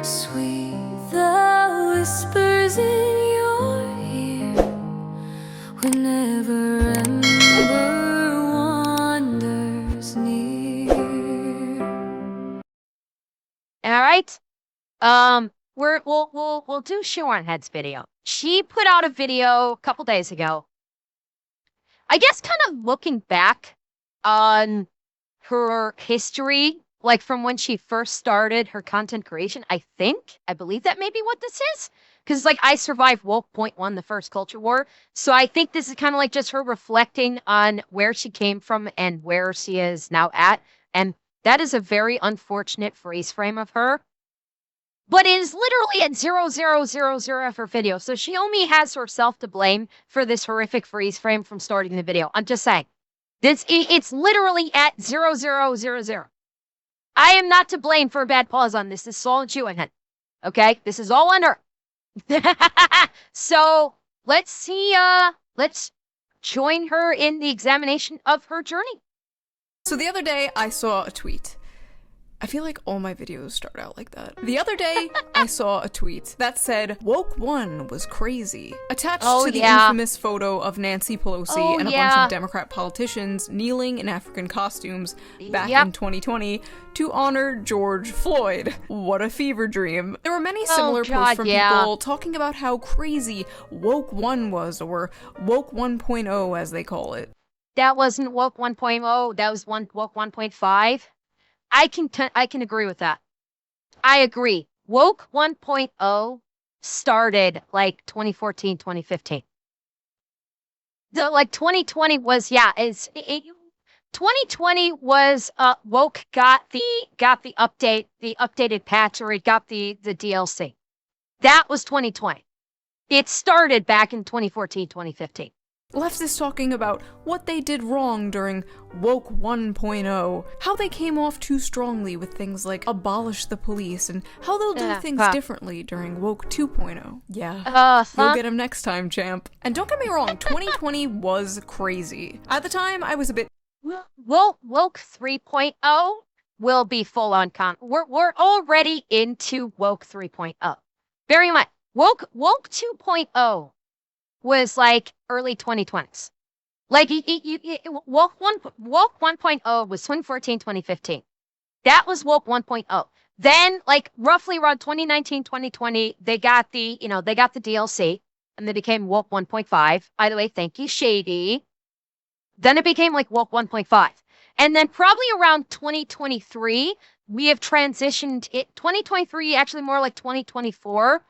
Sweet the whispers in your ear whenever ember wanders near. All right. We'll do Shoe on Head's video. She put out a video a couple days ago. I guess kind of looking back on her history, like from when she first started her content creation. I believe that may be what this is. Because like I survived Woke Point One, the first culture war. So I think this is kind of like just her reflecting on where she came from and where she is now at. And that is a very unfortunate freeze frame of her. But it is literally at 0000 of her video. So she only has herself to blame for this horrific freeze frame from starting the video. I'm just saying. It's literally at 0000. I am not to blame for a bad pause on this. This is all on Shoe on Head. Okay? This is all on her. So let's see, let's join her in the examination of her journey. So the other day I saw a tweet. I feel like all my videos start out like that. The other day, I saw a tweet that said, Woke One was crazy. Attached to the infamous photo of Nancy Pelosi and a bunch of Democrat politicians kneeling in African costumes back in 2020 to honor George Floyd. What a fever dream. There were many similar posts from people talking about how crazy Woke One was, or Woke 1.0 as they call it. That wasn't Woke 1.0, that was Woke 1.5. I can agree with that. I agree. Woke 1.0 started like 2014, 2015. Like 2020 was 2020 was Woke got the updated patch, or it got the DLC. That was 2020. It started back in 2014, 2015. Leftists talking about what they did wrong during Woke 1.0, how they came off too strongly with things like abolish the police, and how they'll do things differently during Woke 2.0. Yeah, you'll get them next time, champ. And don't get me wrong, 2020 was crazy. At the time, I was a bit... Woke 3.0 will be full on we're already into Woke 3.0. Very much. Woke 2.0 was like early 2020s. Like Woke 1.0 was 2014, 2015. That was Woke 1.0. Then like roughly around 2019, 2020, they got the DLC and they became Woke 1.5. By the way, thank you, Shady. Then it became like Woke 1.5. And then probably around 2023, we have transitioned it. 2023, actually more like 2024.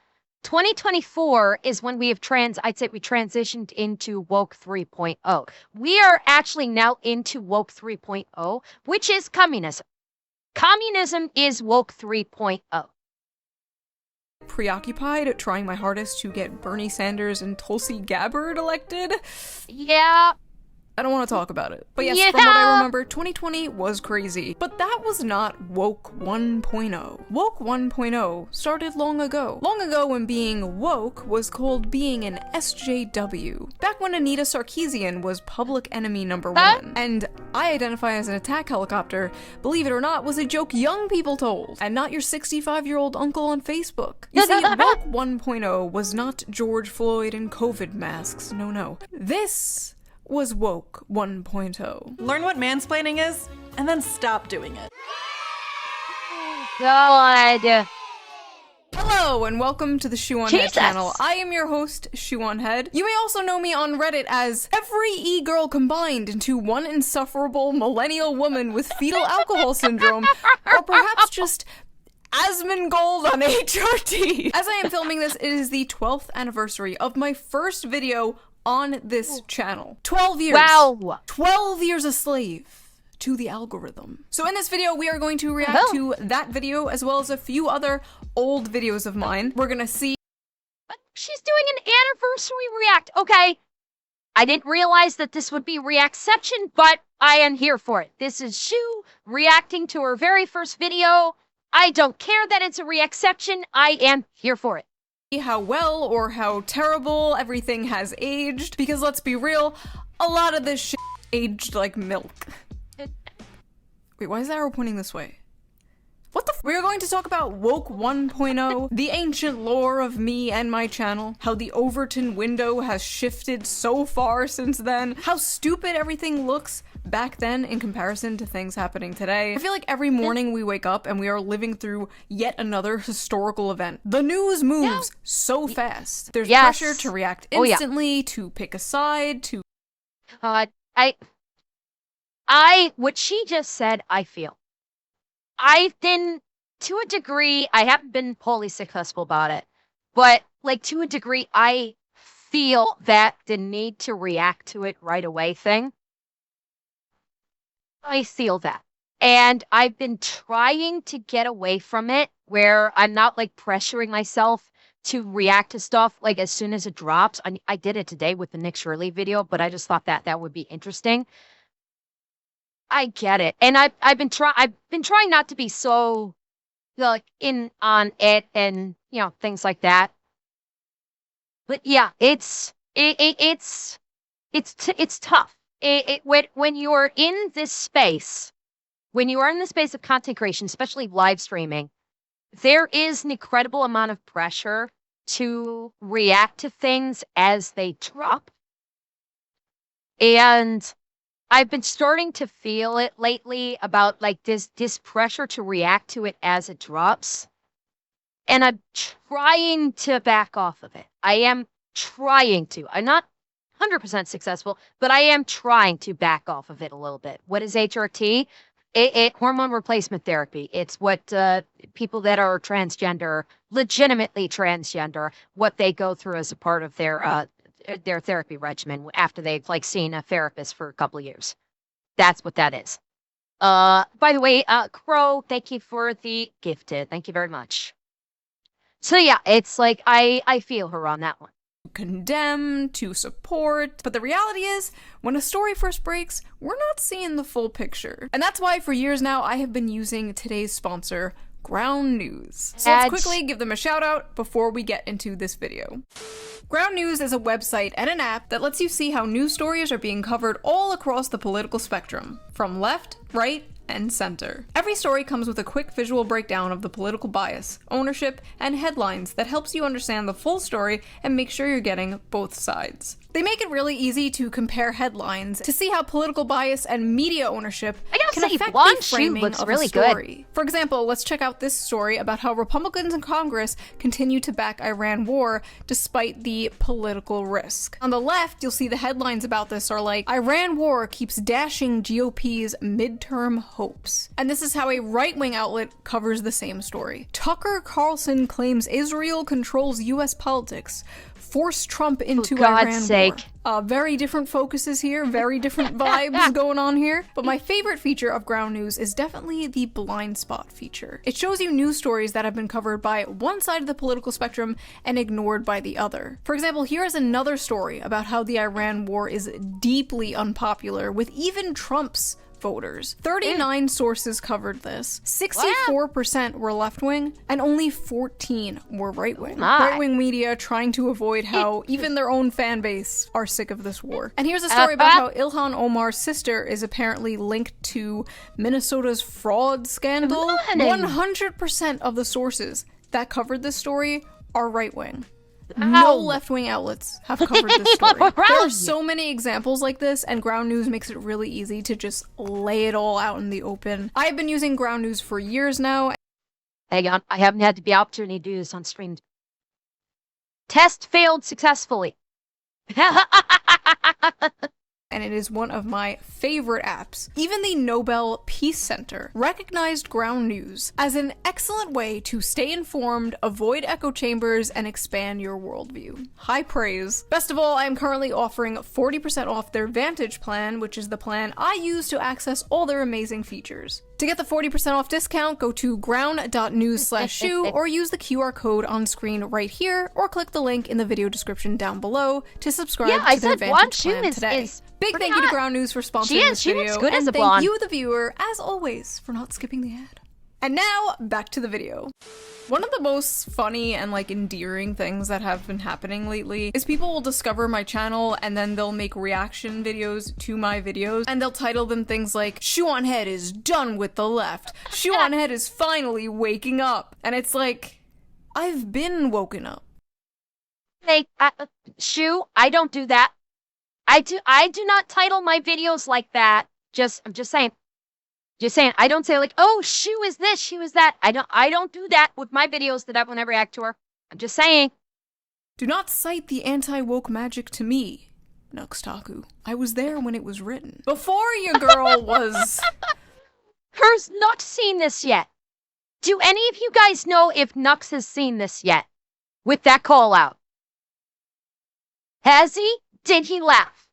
2024 is when we have transitioned into Woke 3.0. We are actually now into Woke 3.0, which is communism. Communism is Woke 3.0. Preoccupied, trying my hardest to get Bernie Sanders and Tulsi Gabbard elected. Yeah. I don't want to talk about it. But yes, from what I remember, 2020 was crazy. But that was not Woke 1.0. Woke 1.0 started long ago. Long ago when being woke was called being an SJW. Back when Anita Sarkeesian was public enemy #1. And I identify as an attack helicopter, believe it or not, was a joke young people told. And not your 65-year-old uncle on Facebook. You see, Woke 1.0 was not George Floyd and COVID masks. No, no. This was Woke 1.0. Learn what mansplaining is, and then stop doing it. God. Hello, and welcome to the Shoe on Head channel. I am your host, Shoe on Head. You may also know me on Reddit as every e-girl combined into one insufferable millennial woman with fetal alcohol syndrome, or perhaps just Asmongold on HRT. As I am filming this, it is the 12th anniversary of my first video on this channel. 12 years. Wow. 12 years a slave to the algorithm. So in this video, we are going to react to that video as well as a few other old videos of mine. We're gonna see. But she's doing an anniversary react. Okay. I didn't realize that this would be Reactception, but I am here for it. This is Shoe reacting to her very first video. I don't care that it's a Reactception. I am here for it. How well or how terrible everything has aged, because let's be real, a lot of this shit aged like milk. Wait, why is the arrow pointing this way? What the We're going to talk about Woke 1.0, the ancient lore of me and my channel, how the Overton window has shifted so far since then, how stupid everything looks back then in comparison to things happening today. I feel like every morning we wake up and we are living through yet another historical event. The news moves so fast. There's pressure to react instantly, to pick a side, to... What she just said, I feel. I've been, to a degree, I haven't been wholly successful about it, but, like, to a degree, I feel that the need to react to it right away thing. I feel that. And I've been trying to get away from it, where I'm not, like, pressuring myself to react to stuff, like, as soon as it drops. I did it today with the Nick Shirley video, but I just thought that would be interesting. I get it, and I've been trying not to be so, like, in on it and, you know, things like that. But yeah, it's tough. When you're in this space, when you are in the space of content creation, especially live streaming, there is an incredible amount of pressure to react to things as they drop, and I've been starting to feel it lately about, like, this pressure to react to it as it drops. And I'm trying to back off of it. I am trying to. I'm not 100% successful, but I am trying to back off of it a little bit. What is HRT? Hormone replacement therapy. It's what people that are transgender, legitimately transgender, what they go through as a part of their therapy regimen after they've, like, seen a therapist for a couple of years. That's what that is. By the way, Crow, thank you for the gifted. Thank you very much. So yeah, it's like, I feel her on that one. Condemn, to support, but the reality is, when a story first breaks, we're not seeing the full picture. And that's why for years now, I have been using today's sponsor, Ground News. So let's quickly give them a shout out before we get into this video. Ground News is a website and an app that lets you see how news stories are being covered all across the political spectrum, from left, right, and center. Every story comes with a quick visual breakdown of the political bias, ownership, and headlines that helps you understand the full story and make sure you're getting both sides. They make it really easy to compare headlines to see how political bias and media ownership can affect the framing of a story. For example, let's check out this story about how Republicans in Congress continue to back Iran war despite the political risk. On the left, you'll see the headlines about this are like, Iran war keeps dashing GOP's midterm hopes. And this is how a right-wing outlet covers the same story. Tucker Carlson claims Israel controls US politics. Force Trump into Iran war. Very different focuses here, very different vibes going on here. But my favorite feature of Ground News is definitely the blind spot feature. It shows you news stories that have been covered by one side of the political spectrum and ignored by the other. For example, here is another story about how the Iran war is deeply unpopular with even Trump's voters. 39 sources covered this. 64% were left-wing, and only 14 were right-wing. Right-wing media trying to avoid how even their own fan base are sick of this war. And here's a story about how Ilhan Omar's sister is apparently linked to Minnesota's fraud scandal. 100% of the sources that covered this story are right-wing. No left-wing outlets have covered this story. There are so many examples like this, and Ground News makes it really easy to just lay it all out in the open. I've been using Ground News for years now. Hang on, I haven't had the opportunity to do this on stream. Test failed successfully. And it is one of my favorite apps. Even the Nobel Peace Center recognized Ground News as an excellent way to stay informed, avoid echo chambers, and expand your worldview. High praise. Best of all, I am currently offering 40% off their Vantage plan, which is the plan I use to access all their amazing features. To get the 40% off discount, go to ground.news/shoe or use the QR code on screen right here, or click the link in the video description down below to subscribe to their Vantage plan today. Big thank you to Ground News for sponsoring this video, and thank you, the viewer, as always, for not skipping the ad. And now, back to the video. One of the most funny and like endearing things that have been happening lately is people will discover my channel and then they'll make reaction videos to my videos and they'll title them things like Shoe on Head is done with the left. Shoe on Head is finally waking up. And it's like, I've been woken up. Hey, Shu, I don't do that. I do not title my videos like that. I'm just saying. Just saying, I don't say like, oh, Shu is this, Shu is that. I don't do that with my videos that when I react to her. I'm just saying. Do not cite the anti-woke magic to me, Nuxtaku. I was there when it was written. Before your girl was... Her's not seen this yet. Do any of you guys know if Nux has seen this yet? With that call out. Has he? Did he laugh?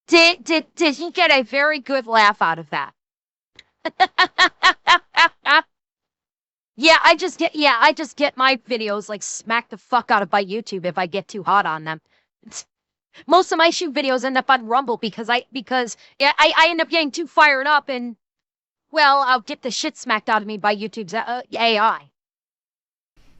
Did he get a very good laugh out of that? I just get my videos like smacked the fuck out of by YouTube if I get too hot on them. Most of my shoot videos end up on Rumble because I end up getting too fired up and well, I'll get the shit smacked out of me by YouTube's AI.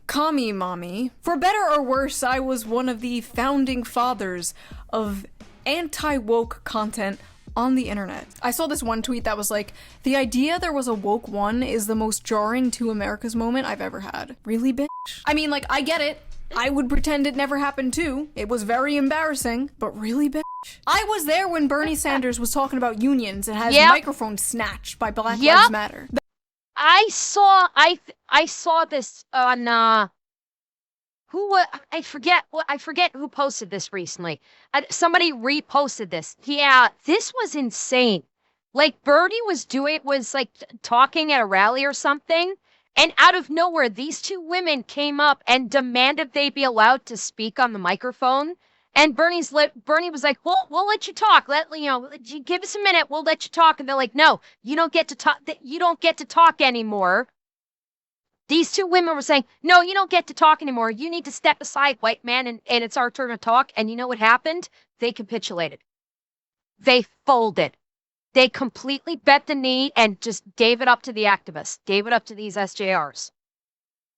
Kami Mommy. For better or worse, I was one of the founding fathers of anti-woke content on the internet. I saw this one tweet that was like, the idea there was a woke one is the most jarring to America's moment I've ever had. Really, bitch? I mean, like, I get it. I would pretend it never happened too. It was very embarrassing, but really, bitch? I was there when Bernie Sanders was talking about unions and had his microphone snatched by Black Lives Matter. I saw this on I forget who posted this recently. Somebody reposted this. Yeah, this was insane. Like Bernie was like talking at a rally or something, and out of nowhere, these two women came up and demanded they be allowed to speak on the microphone. And Bernie was like, we'll let you talk. Give us a minute. We'll let you talk. And they're like, no, you don't get to talk. You don't get to talk anymore. These two women were saying, no, you don't get to talk anymore. You need to step aside, white man, and it's our turn to talk. And you know what happened? They capitulated. They folded. They completely bent the knee and just gave it up to the activists, gave it up to these SJRs.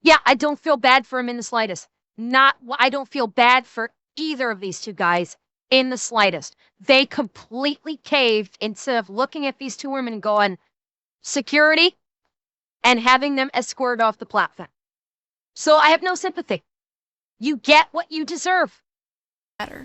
Yeah, I don't feel bad for him in the slightest. I don't feel bad for either of these two guys in the slightest. They completely caved instead of looking at these two women and going, security, and having them escorted off the platform. So I have no sympathy. You get what you deserve.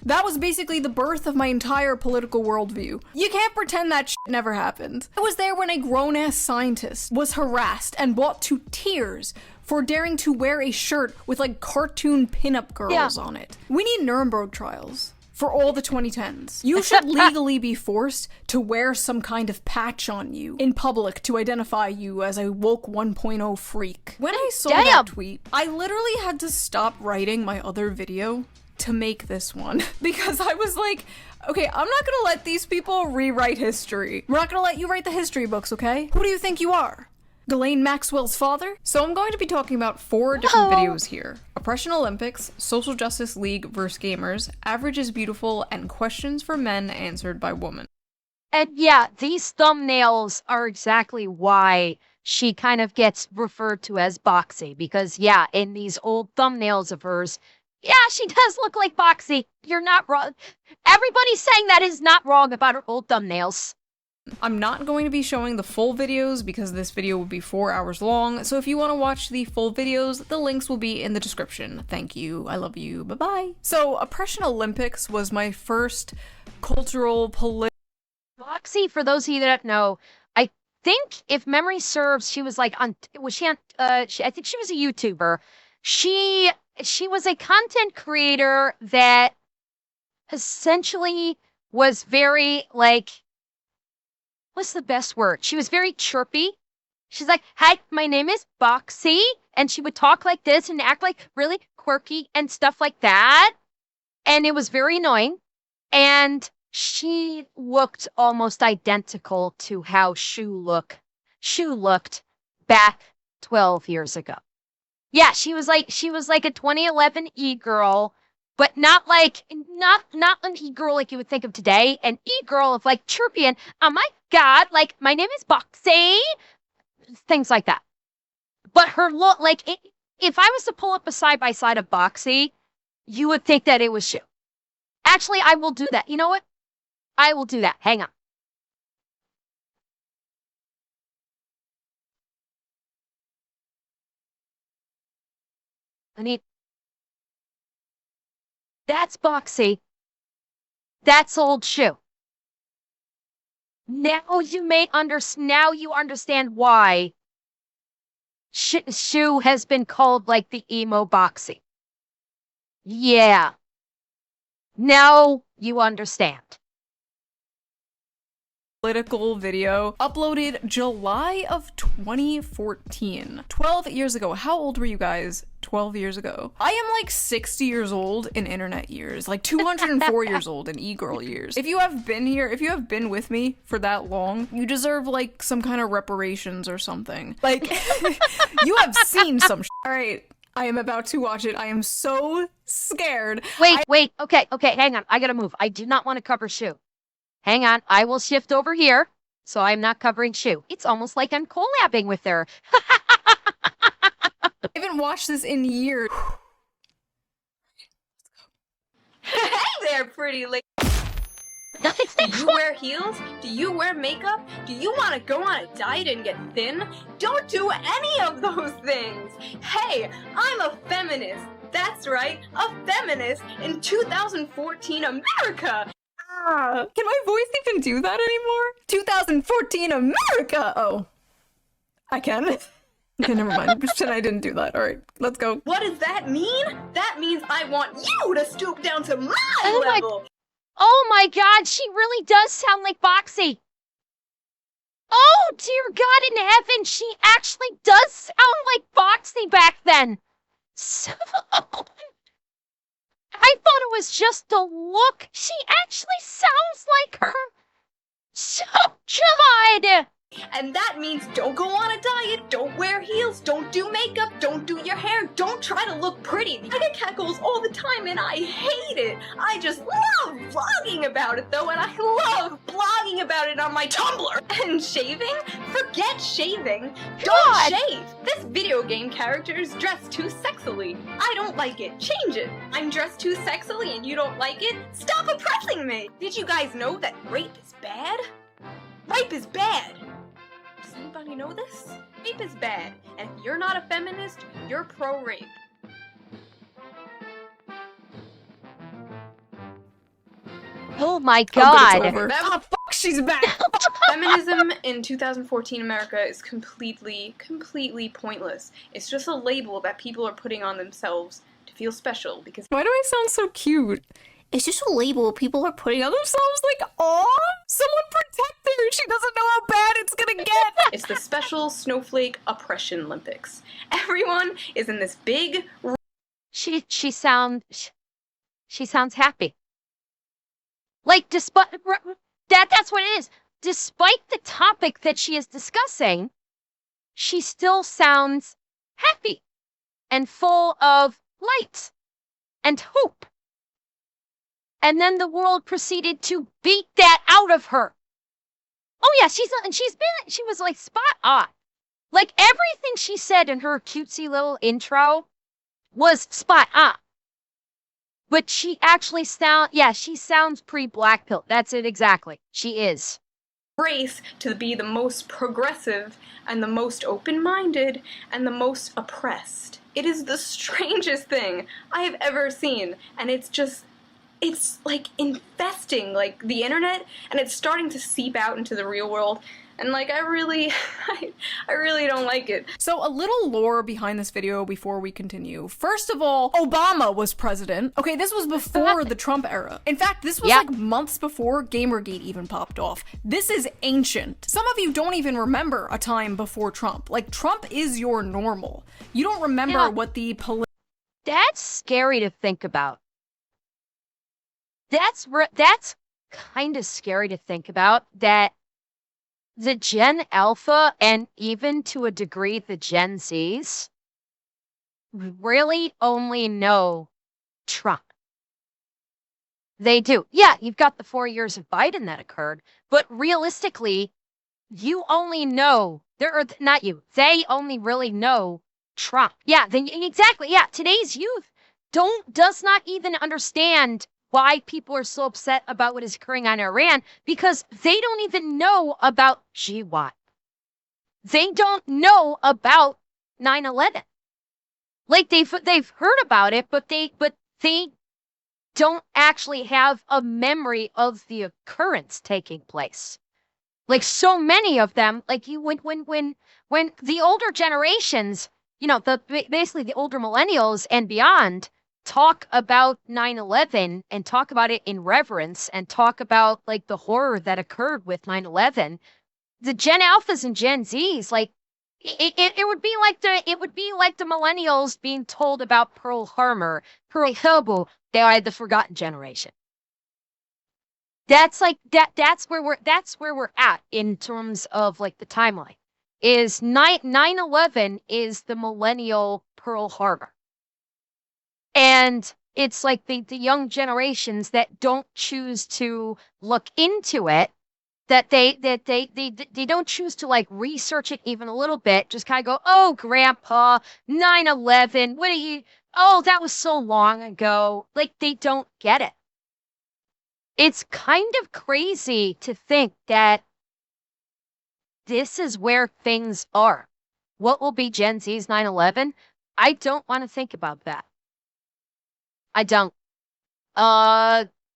That was basically the birth of my entire political worldview. You can't pretend that shit never happened. I was there when a grown-ass scientist was harassed and brought to tears for daring to wear a shirt with like cartoon pinup girls on it. We need Nuremberg trials for all the 2010s. You should legally be forced to wear some kind of patch on you in public to identify you as a woke 1.0 freak. When I saw that tweet, I literally had to stop writing my other video to make this one because I was like, okay, I'm not gonna let these people rewrite history. We're not gonna let you write the history books, okay? Who do you think you are? Ghislaine Maxwell's father? So I'm going to be talking about 4 different videos here. Oppression Olympics, Social Justice League vs. Gamers, Average is Beautiful, and Questions for Men Answered by Women. And yeah, these thumbnails are exactly why she kind of gets referred to as Boxy. Because yeah, in these old thumbnails of hers, yeah, she does look like Boxy. You're not wrong. Everybody's saying that is not wrong about her old thumbnails. I'm not going to be showing the full videos because this video will be 4 hours long, so if you want to watch the full videos, the links will be in the description. Thank you, I love you, bye-bye. So, Oppression Olympics was my first cultural, Boxy, for those of you that don't know, I think, if memory serves, she was like on, I think she was a YouTuber. She was a content creator that essentially was very, like, what's the best word? She was very chirpy. She's like, hi, my name is Boxy. And she would talk like this and act like really quirky and stuff like that. And it was very annoying. And she looked almost identical to how Shu looked back 12 years ago. Yeah, she was like a 2011 e-girl, but not an e-girl like you would think of today. An e-girl of like chirpy and, oh my God, like, my name is Boxy. things like that. But her look, like, if I was to pull up a side-by-side of Boxy, you would think that it was Shu. Actually, I will do that. You know what? I will do that. Hang on. That's Boxy. That's old Shu. Now you understand why Shu has been called like the emo Boxy. Yeah. Now you understand. Political video uploaded July of 2014. 12 years ago. How old were you guys 12 years ago? I am like 60 years old in internet years, like 204 years old in e-girl years. If you have been here, if you have been with me for that long, you deserve like some kind of reparations or something. Like, you have seen some All right, I am about to watch it. I am so scared. Wait. Okay, hang on. I gotta move. I do not want to cover Shu. Hang on, I will shift over here, so I'm not covering Shu. It's almost like I'm collabing with her. I haven't watched this in years. Hey there, pretty lady. Nothing. Do you wear heels? Do you wear makeup? Do you want to go on a diet and get thin? Don't do any of those things. Hey, I'm a feminist. That's right, a feminist in 2014 America. Can my voice even do that anymore? 2014 America! Oh. I can. Okay, never mind. Pretend I didn't do that. Alright, let's go. What does that mean? That means I want you to stoop down to my level. Oh my god, she really does sound like Boxy. Oh dear God in heaven, she actually does sound like Boxy back then. So... I thought it was just a look. She actually sounds like her. So God! And that means don't go on a diet, don't wear heels, don't do makeup, don't do your hair, don't try to look pretty. I get catcalls all the time and I hate it. I just love vlogging about it though, and I love blogging about it on my Tumblr. And shaving? Forget shaving. God. Don't shave. This video game character is dressed too sexily. I don't like it. Change it. I'm dressed too sexily and you don't like it? Stop oppressing me. Did you guys know that rape is bad? Rape is bad. Does anybody know this? Rape is bad, and if you're not a feminist, you're pro-rape. Oh my Oh, but God! it's over. Ah, fuck, she's back! Feminism in 2014 America is completely pointless. It's just a label that people are putting on themselves to feel special because Why do I sound so cute? It's just a label people are putting on themselves, like, aw, someone protect her, she doesn't know how bad it's gonna get! it's the special snowflake oppression Olympics. Everyone is in this big She sounds happy. Like, despite that's what it is. Despite the topic that she is discussing, she still sounds happy and full of light and hope. And then the world proceeded to beat that out of her. Oh yeah, she was like spot on. Like everything she said in her cutesy little intro was spot on. But she actually she sounds pre-black pill. That's it exactly. She is. race to be the most progressive and the most open-minded and the most oppressed. It is the strangest thing I have ever seen, and it's like infesting like the internet, and it's starting to seep out into the real world, and like I really don't like it. So a little lore behind this video before we continue. First of all, Obama was president. Okay, this was before the Trump era. In fact, this was like months before Gamergate even popped off. This is ancient. Some of you don't even remember a time before Trump. Like, Trump is your normal. You don't remember what the That's scary to think about. That's kind of scary to think about, that the Gen Alpha and even to a degree the Gen Zs really only know Trump. They do. Yeah, you've got the 4 years of Biden that occurred, but realistically, you only know not you. They only really know Trump. Yeah, exactly. Yeah, today's youth does not even understand why people are so upset about what is occurring on Iran because they don't even know about GWAT. They don't know about 9/11. Like they've heard about it, but they don't actually have a memory of the occurrence taking place. Like so many of them, like you when the older generations, basically the older millennials and beyond talk about 9/11 and talk about it in reverence and talk about like the horror that occurred with 9/11, the Gen Alphas and Gen Zs, like it would be like the millennials being told about Pearl Harbor. They are the forgotten generation. That's like that's where we're at in terms of like the timeline. Is 9/11 is the millennial Pearl Harbor. And it's like the young generations that don't choose to look into it, that they don't choose to like research it even a little bit, just kind of go, "Oh, grandpa, 9/11, what are you, oh, that was so long ago." Like they don't get it. It's kind of crazy to think that this is where things are. What will be Gen Z's 9/11? I don't want to think about that. I don't.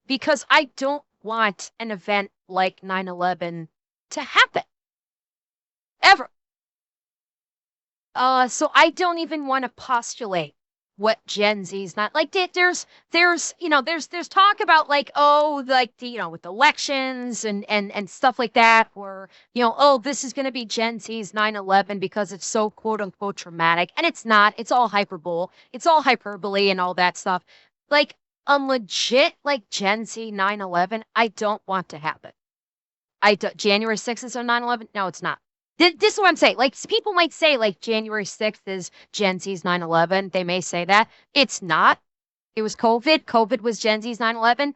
Because I don't want an event like 9/11 to happen. Ever. So I don't even want to postulate what Gen Z's not like. There's talk about like, oh, like with elections and stuff like that, or oh, this is gonna be Gen Z's 9/11 because it's so quote unquote traumatic, and it's not. It's all hyperbole and all that stuff. Like a legit like Gen Z 9/11, I don't want to happen. January 6th is a 9/11. No, it's not. This is what I'm saying. Like, people might say, like, January 6th is Gen Z's 9/11. They may say that. It's not. It was COVID. COVID was Gen Z's 9/11.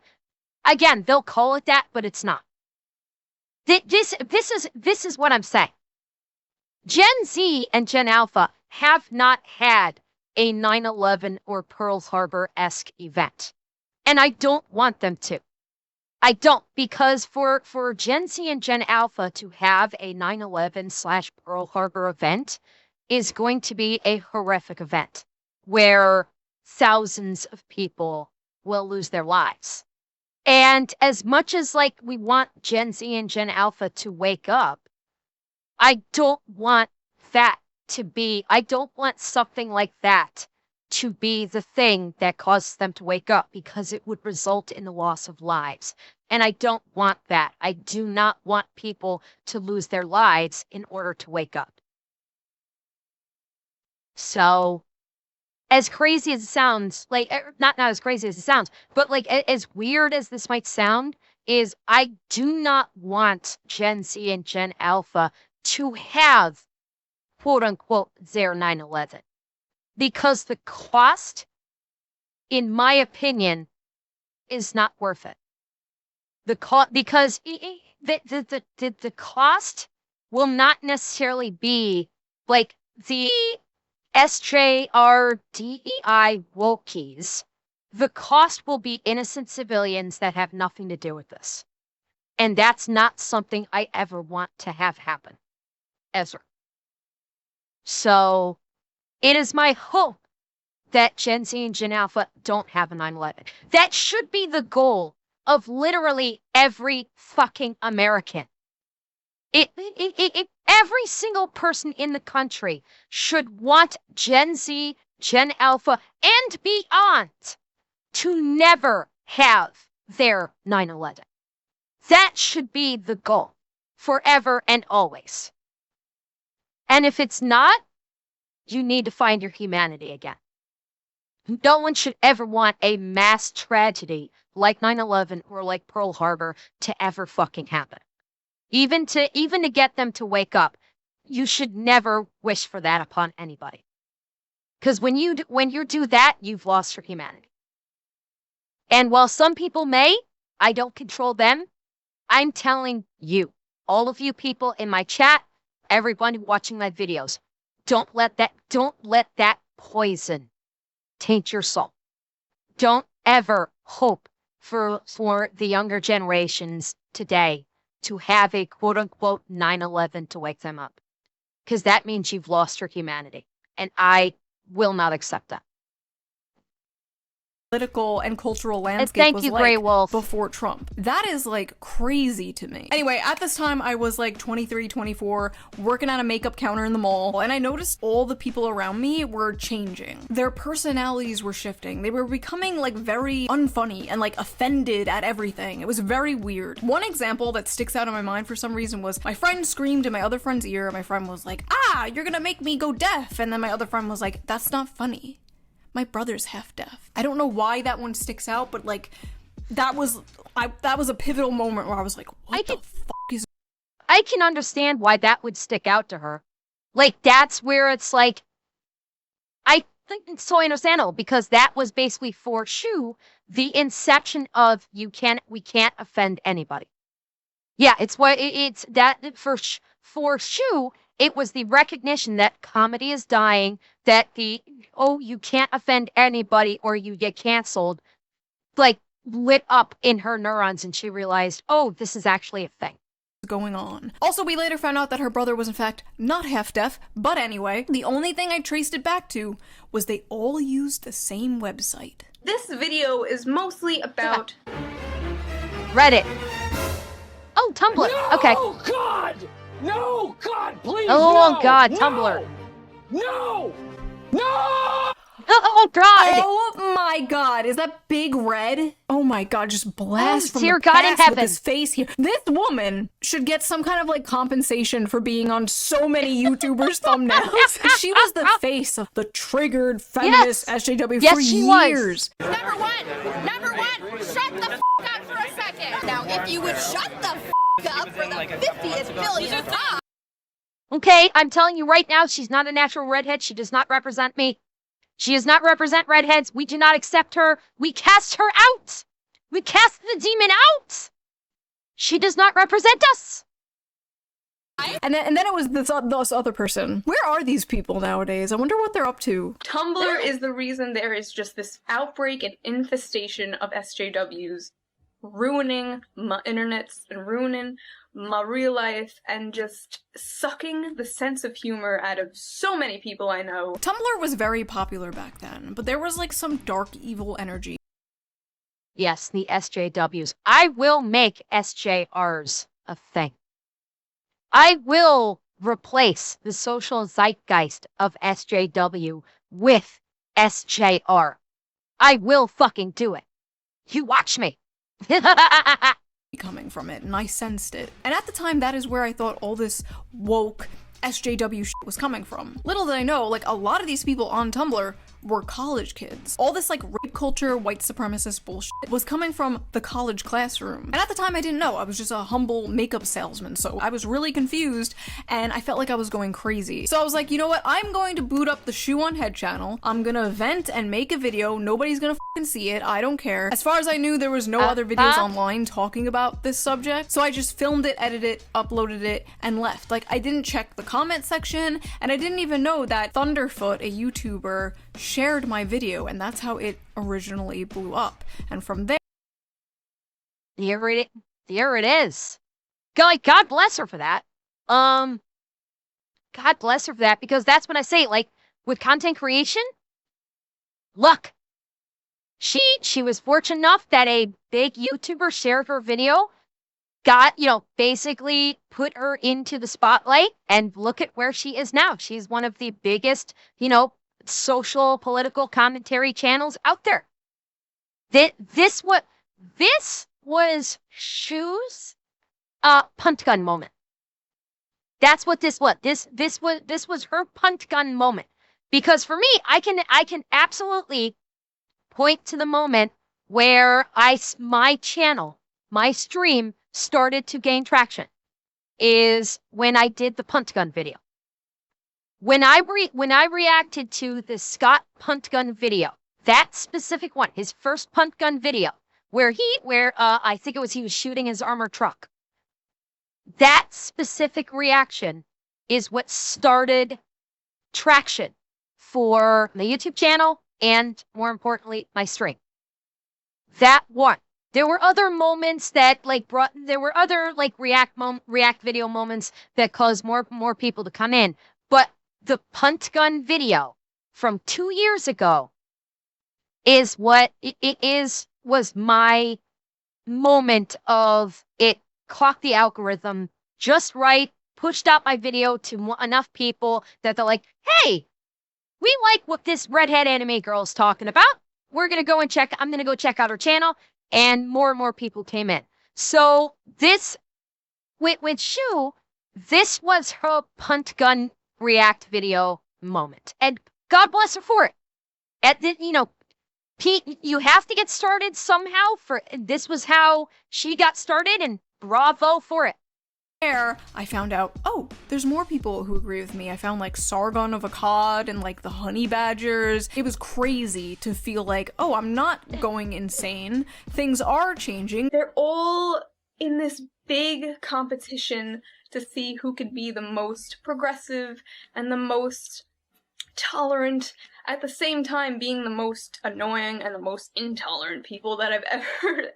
Again, they'll call it that, but it's not. This is what I'm saying. Gen Z and Gen Alpha have not had a 9/11 or Pearl Harbor-esque event. And I don't want them to. I don't, because for Gen Z and Gen Alpha to have a 9/11/Pearl Harbor event is going to be a horrific event where thousands of people will lose their lives. And as much as like we want Gen Z and Gen Alpha to wake up, I don't want something like that to be the thing that causes them to wake up, because it would result in the loss of lives. And I don't want that. I do not want people to lose their lives in order to wake up. So, as crazy as it sounds, like, not as crazy as it sounds, but like as weird as this might sound, is I do not want Gen Z and Gen Alpha to have quote unquote their 9/11. Because the cost, in my opinion, is not worth it. Because the cost will not necessarily be like the SJRDEI wokies. The cost will be innocent civilians that have nothing to do with this. And that's not something I ever want to have happen. Ever. So it is my hope that Gen Z and Gen Alpha don't have a 9/11. That should be the goal of literally every fucking American. Every single person in the country should want Gen Z, Gen Alpha, and beyond to never have their 9/11. That should be the goal forever and always. And if it's not, you need to find your humanity again. No one should ever want a mass tragedy like 9/11 or like Pearl Harbor to ever fucking happen. Even to get them to wake up, you should never wish for that upon anybody. Because when you do that, you've lost your humanity. And while some people may, I don't control them. I'm telling you, all of you people in my chat, everyone watching my videos, don't let that poison taint your soul. Don't ever hope for the younger generations today to have a quote unquote 9/11 to wake them up. Because that means you've lost your humanity. And I will not accept that. Political and cultural landscape Thank was you, like Grey Wolf. before Trump. That is like crazy to me. Anyway, at this time I was like 23, 24, working at a makeup counter in the mall, and I noticed all the people around me were changing. Their personalities were shifting. They were becoming like very unfunny and like offended at everything. It was very weird. One example that sticks out in my mind for some reason was my friend screamed in my other friend's ear. My friend was like, "Ah, you're gonna make me go deaf." And then my other friend was like, "That's not funny. My brother's half deaf." I don't know why that one sticks out, but like that was a pivotal moment where I was like, what the fuck is I can understand why that would stick out to her. Like, that's where it's like, I think it's so understandable, because that was basically for Shu the inception of we can't offend anybody. Yeah, it's what it's that for Shu. It was the recognition that comedy is dying, that you can't offend anybody or you get canceled, like, lit up in her neurons, and she realized, oh, this is actually a thing. going on? Also, we later found out that her brother was in fact not half deaf, but anyway, the only thing I traced it back to was they all used the same website. This video is mostly about Reddit. Oh, Tumblr. No, Okay. God! No, God, please! Oh, no, God, no, Tumblr. No! No! Oh, God. Oh my god, is that Big Red? Oh my god, just blast Oh, from dear the God in past with heaven. his face here. This woman should get some kind of like compensation for being on so many YouTubers' thumbnails. She was the face of the triggered feminist SJW Yes, for she was. years. Number one, shut the up for a second. Now, if you would shut the up for the 50th millionth time. Okay, I'm telling you right now, she's not a natural redhead. She does not represent me. She does not represent redheads. We do not accept her. We cast her out. We cast the demon out. She does not represent us. And then it was this other person. Where are these people nowadays? I wonder what they're up to. Tumblr is the reason there is just this outbreak and infestation of SJWs, ruining my internets and ruining my real life and just sucking the sense of humor out of so many people I know. Tumblr was very popular back then, but there was like some dark evil energy. Yes, the SJWs. I will make SJRs a thing. I will replace the social zeitgeist of SJW with SJR. I will fucking do it. You watch me. Coming from it, and I sensed it. And at the time, that is where I thought all this woke SJW shit was coming from. Little did I know, like, a lot of these people on Tumblr were college kids. All this, like, rape culture, white supremacist bullshit was coming from the college classroom. And at the time, I didn't know. I was just a humble makeup salesman, so I was really confused, and I felt like I was going crazy. So I was like, you know what? I'm going to boot up the Shoe on Head channel. I'm gonna vent and make a video. Nobody's gonna fucking see it. I don't care. As far as I knew, there was no other videos online talking about this subject, so I just filmed it, edited it, uploaded it, and left. Like, I didn't check the comment section, and I didn't even know that Thunderfoot, a YouTuber, shared my video, and that's how it originally blew up. And from there, There it is. God bless her for that. God bless her for that, because that's when I say, like, with content creation, luck. She was fortunate enough that a big YouTuber shared her video, got, basically put her into the spotlight, and look at where she is now. She's one of the biggest, social political commentary channels out there. This was Shu's punt gun moment. That's what this was. This was her punt gun moment. Because for me, I can absolutely point to the moment where my channel, my stream started to gain traction, is when I did the punt gun video. When I reacted to the Scott punt gun video, that specific one, his first punt gun video, where I think it was he was shooting his armored truck. That specific reaction is what started traction for the YouTube channel and, more importantly, my stream. That one. There were other moments that there were other react video moments that caused more people to come in. But the punt gun video from 2 years ago is what was my moment of it clocked the algorithm just right, pushed out my video to enough people that they're like, hey, we like what this redhead anime girl's talking about. I'm going to go check out her channel. And more people came in. So this, with Shu, this was her punt gun react video moment. And God bless her for it. Pete, you have to get started somehow. This was how she got started, and bravo for it. There, I found out, oh, there's more people who agree with me. I found like Sargon of Akkad and like the Honey Badgers. It was crazy to feel like, oh, I'm not going insane. Things are changing. They're all in this big competition to see who could be the most progressive and the most tolerant, at the same time being the most annoying and the most intolerant people that I've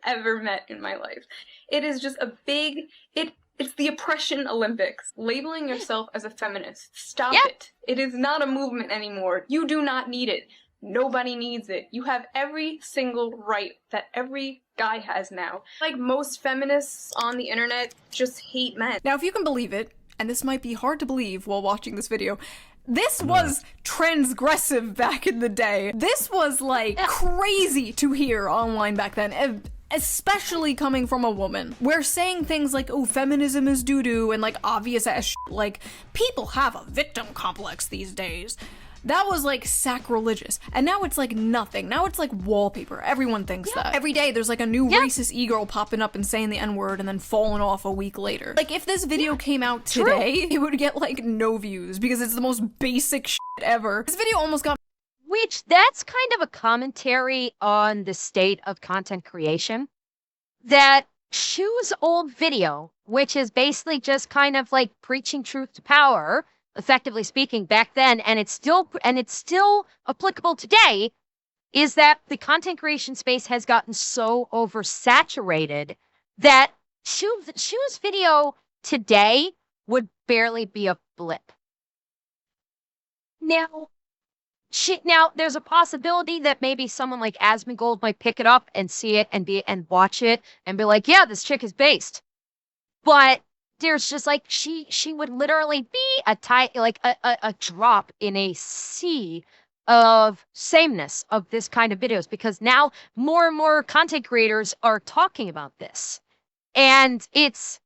ever met in my life. It is just a big, it's the oppression Olympics. Labeling yourself as a feminist. Stop it. It is not a movement anymore. You do not need it. Nobody needs it. You have every single right that every guy has now. Like most feminists on the internet just hate men. Now, if you can believe it, and this might be hard to believe while watching this video, this was transgressive back in the day. This was like crazy to hear online back then. Especially coming from a woman. We're saying things like, oh, feminism is doo-doo, and like obvious ass shit, like people have a victim complex these days. That was like sacrilegious. And now it's like nothing. Now it's like wallpaper. Everyone thinks that. Every day there's like a new racist e-girl popping up and saying the N-word and then falling off a week later. Like if this video came out today, it would get like no views because it's the most basic shit ever. This video almost got Which, that's kind of a commentary on the state of content creation. That Shu's old video, which is basically just kind of like preaching truth to power, effectively speaking, back then, and it's still applicable today, is that the content creation space has gotten so oversaturated that Shu's video today would barely be a blip. Now, there's a possibility that maybe someone like Asmongold might pick it up and see it and watch it and be like, yeah, this chick is based. But there's just like, she would literally be a drop in a sea of sameness of this kind of videos, because now more and more content creators are talking about this. And it's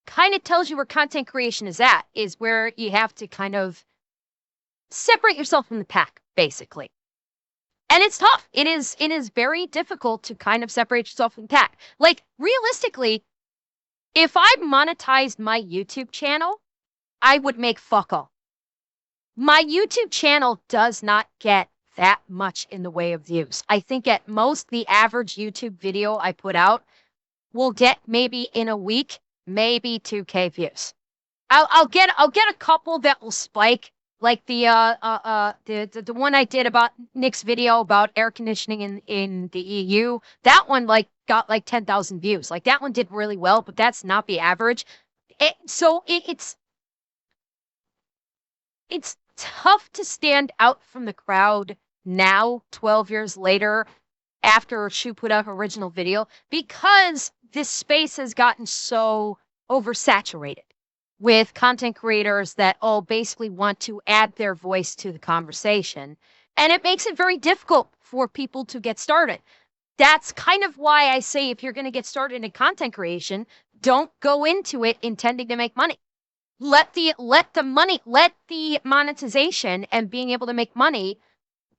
kind of tells you where content creation is at, is where you have to kind of separate yourself from the pack, basically. And it's tough. It is very difficult to kind of separate yourself from the pack. Like, realistically, if I monetized my YouTube channel, I would make fuck all. My YouTube channel does not get that much in the way of views. I think at most the average YouTube video I put out will get maybe in a week, maybe 2K views. I'll get a couple that will spike. Like the one I did about Nick's video about air conditioning in the EU, that one got 10,000 views. Like that one did really well, but that's not the average. It's tough to stand out from the crowd now, 12 years later, after Shu put out her original video, because this space has gotten so oversaturated with content creators that all basically want to add their voice to the conversation. And it makes it very difficult for people to get started. That's kind of why I say, if you're going to get started in content creation, don't go into it intending to make money. Let the monetization and being able to make money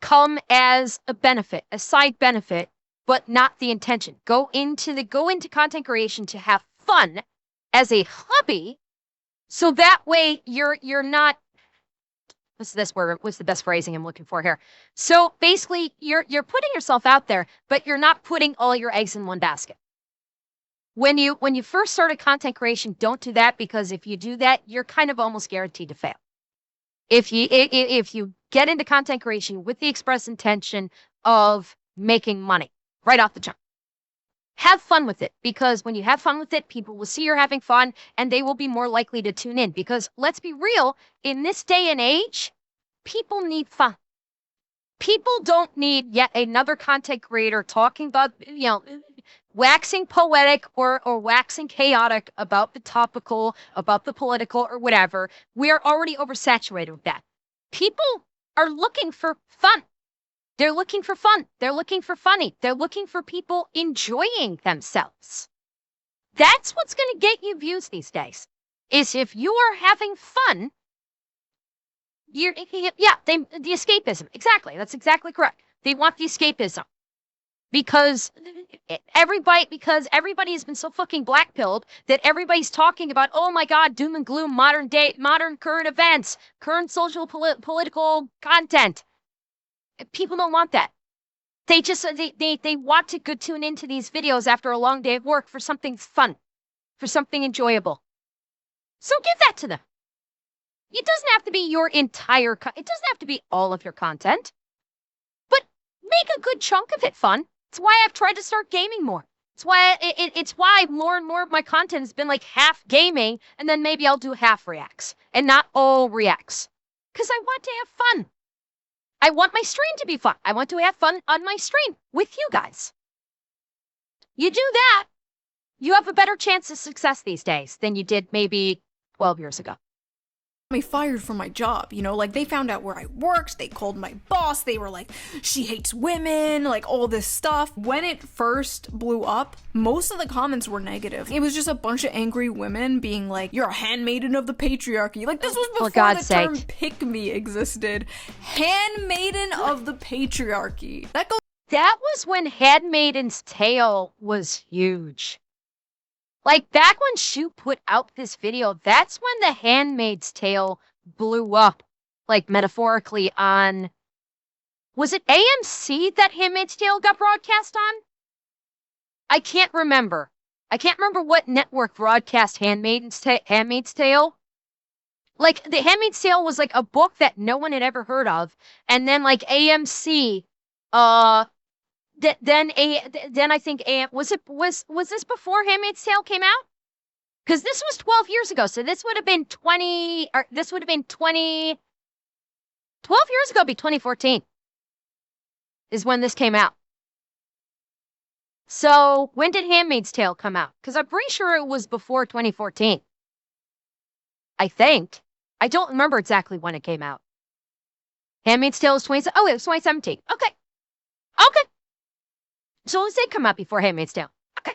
come as a benefit, a side benefit, but not the intention. Go into content creation to have fun as a hobby. So that way you're not, what's this word? What's the best phrasing I'm looking for here? So basically you're putting yourself out there, but you're not putting all your eggs in one basket. when you first started content creation, don't do that, because if you do that, you're kind of almost guaranteed to fail. If you get into content creation with the express intention of making money right off the jump, have fun with it, because when you have fun with it, people will see you're having fun and they will be more likely to tune in. Because let's be real, in this day and age, people need fun. People don't need yet another content creator talking about, waxing poetic or waxing chaotic about the topical, about the political, or whatever. We are already oversaturated with that. People are looking for fun. They're looking for fun. They're looking for funny. They're looking for people enjoying themselves. That's what's going to get you views these days, is if you are having fun. The escapism. Exactly. That's exactly correct. They want the escapism. Because everybody has been so fucking black-pilled that everybody's talking about, oh my God, doom and gloom, modern current events, current social political content. People don't want that. They just they want to go tune into these videos after a long day of work for something fun, for something enjoyable. So give that to them. It doesn't have to be your entire it doesn't have to be all of your content. But make a good chunk of it fun. It's why I've tried to start gaming more. It's why more and more of my content has been like half gaming, and then maybe I'll do half reacts and not all reacts. Because I want to have fun. I want my stream to be fun. I want to have fun on my stream with you guys. You do that, you have a better chance of success these days than you did maybe 12 years ago. Me fired from my job, like they found out where I worked, they called my boss, they were like, she hates women, like all this stuff. When it first blew up, most of the comments were negative. It was just a bunch of angry women being like, you're a handmaiden of the patriarchy. Like, this was before the term pick-me existed. Handmaiden of the patriarchy. That was when Handmaiden's Tale was huge. Like, back when Shu put out this video, that's when The Handmaid's Tale blew up, like, metaphorically on... Was it AMC that Handmaid's Tale got broadcast on? I can't remember. I can't remember what network broadcast Handmaid's Tale. Like, The Handmaid's Tale was, like, a book that no one had ever heard of, and then, like, AMC, Then I think was this before Handmaid's Tale came out? Because this was 12 years ago, so this would have been 12 years ago, be 2014 is when this came out. So when did Handmaid's Tale come out? Because I'm pretty sure it was before 2014. I think. I don't remember exactly when it came out. Handmaid's Tale was it was 2017. Okay. So it did come out before Handmaid's Tale. Okay.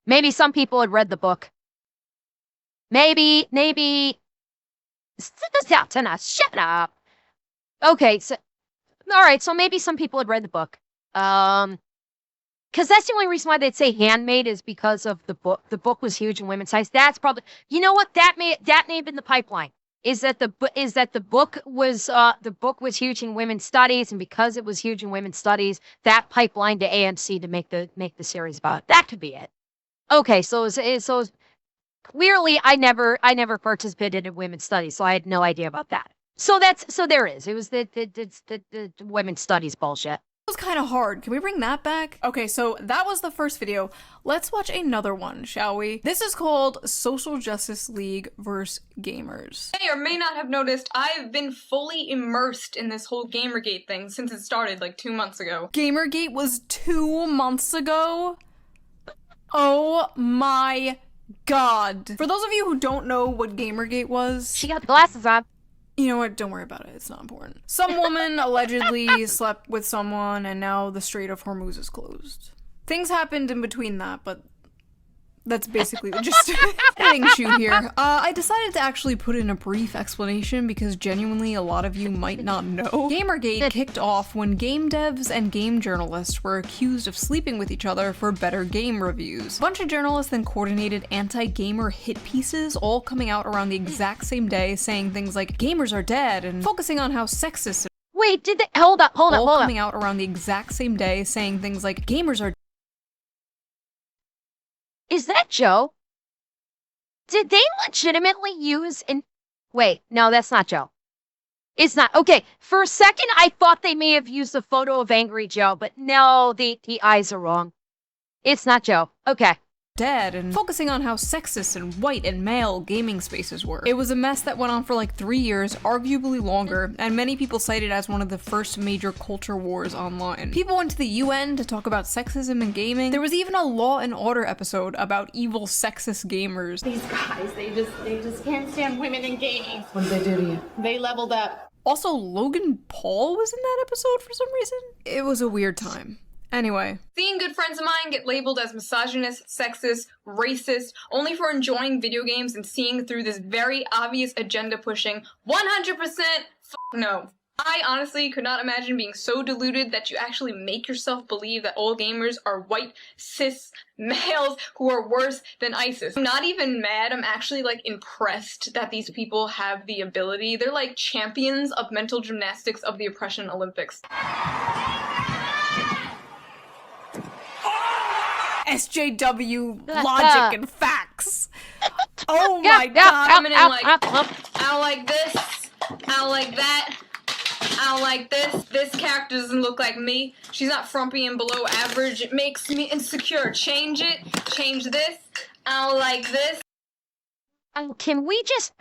Maybe some people had read the book. Maybe. Shut up. Okay, so alright, so maybe some people had read the book. Because that's the only reason why they'd say handmaid is because of the book. The book was huge in women's size. That's probably, you know what, that may have been the pipeline. Is that the book was huge in women's studies, and because it was huge in women's studies, that pipeline to AMC to make the series about it. That could be it. Okay, so clearly I never participated in women's studies, so I had no idea about that. So there it is. It was the women's studies bullshit. It was kind of hard. Can we bring that back? Okay, so that was the first video. Let's watch another one, shall we? This is called Social Justice League vs. Gamers. You may or may not have noticed, I've been fully immersed in this whole Gamergate thing since it started like 2 months ago. Gamergate was 2 months ago? Oh my god. For those of you who don't know what Gamergate was... She got the glasses on. You know what? Don't worry about it. It's not important. Some woman allegedly slept with someone, and now the Strait of Hormuz is closed. Things happened in between that, but that's basically the gist of it. Getting shoot here. I decided to actually put in a brief explanation because genuinely a lot of you might not know. Gamergate kicked off when game devs and game journalists were accused of sleeping with each other for better game reviews. A bunch of journalists then coordinated anti-gamer hit pieces, all coming out around the exact same day, saying things like gamers are dead and focusing on how sexist. Wait, did they hold up? All coming out around the exact same day, saying things like gamers are Is that Joe? Did they legitimately use wait, no, that's not Joe. It's not. Okay, for a second, I thought they may have used a photo of Angry Joe, but no, the eyes are wrong. It's not Joe. Okay. Dead and focusing on how sexist and white and male gaming spaces were. It was a mess that went on for like 3 years, arguably longer, and many people cite it as one of the first major culture wars online. People went to the UN to talk about sexism in gaming. There was even a Law and Order episode about evil sexist gamers. These guys, they just can't stand women in gaming. What did they do to you? They leveled up. Also, Logan Paul was in that episode for some reason. It was a weird time. Anyway. Seeing good friends of mine get labeled as misogynist, sexist, racist, only for enjoying video games and seeing through this very obvious agenda pushing, 100% no. I honestly could not imagine being so deluded that you actually make yourself believe that all gamers are white, cis males who are worse than ISIS. I'm not even mad, I'm actually like impressed that these people have the ability. They're like champions of mental gymnastics of the oppression Olympics. SJW logic and facts. Oh my god. Coming in like, I don't like this, I don't like that, I don't like this. This character doesn't look like me. She's not frumpy and below average. It makes me insecure. Change it. Change this. I don't like this. Can we just...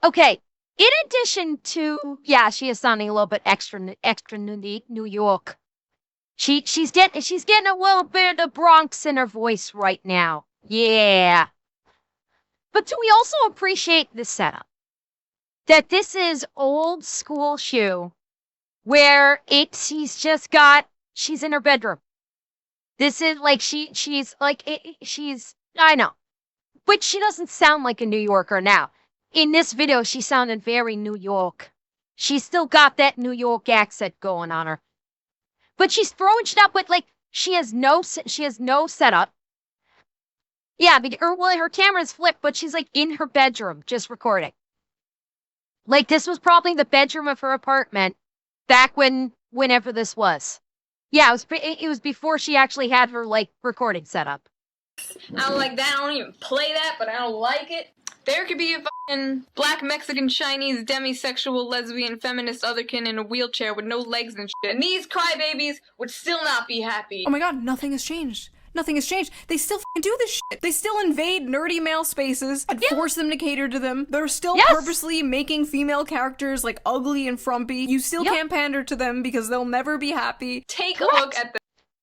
Okay, in addition to... Yeah, she is sounding a little bit extra New York. She's getting a little bit of Bronx in her voice right now. Yeah. But do we also appreciate this setup? That this is old school Shu, where she's in her bedroom. This is like, I know. But she doesn't sound like a New Yorker now. In this video, she sounded very New York. She's still got that New York accent going on her. But she's throwing shit up with, like, she has no setup. Yeah, her camera's flipped, but she's, like, in her bedroom, just recording. Like, this was probably the bedroom of her apartment back whenever this was. Yeah, it was before she actually had her, like, recording set up. I don't like that. I don't even play that, but I don't like it. There could be a fucking black, Mexican, Chinese, demisexual, lesbian, feminist otherkin in a wheelchair with no legs and shit. And these crybabies would still not be happy. Oh my god, nothing has changed. Nothing has changed. They still do this shit. They still invade nerdy male spaces and force them to cater to them. They're still purposely making female characters like ugly and frumpy. You still can't pander to them because they'll never be happy. Take a look at the—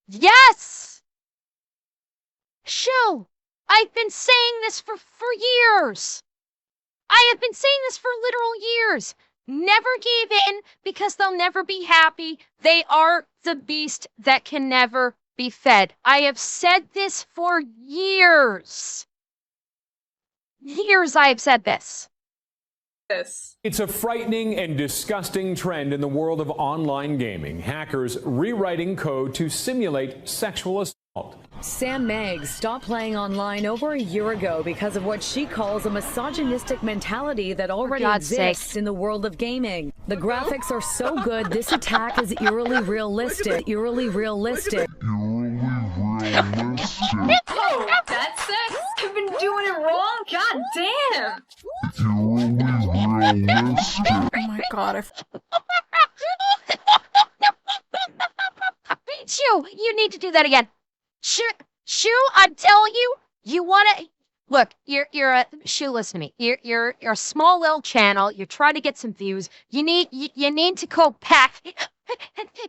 Yes! Shu, I've been saying this for years. I have been saying this for literal years. Never give in because they'll never be happy. They are the beast that can never be fed. I have said this for years. Years I have said this. It's a frightening and disgusting trend in the world of online gaming. Hackers rewriting code to simulate sexual assault. Sam Meggs stopped playing online over a year ago because of what she calls a misogynistic mentality that already exists in the world of gaming. The graphics are so good, this attack is eerily realistic. Oh, that's sex? You've been doing it wrong? God damn! Oh my god, Shu, you need to do that again. Shu, I'm telling you, you wanna look. You're a Shu. Listen to me. You're a small little channel. You're trying to get some views. You need to go back,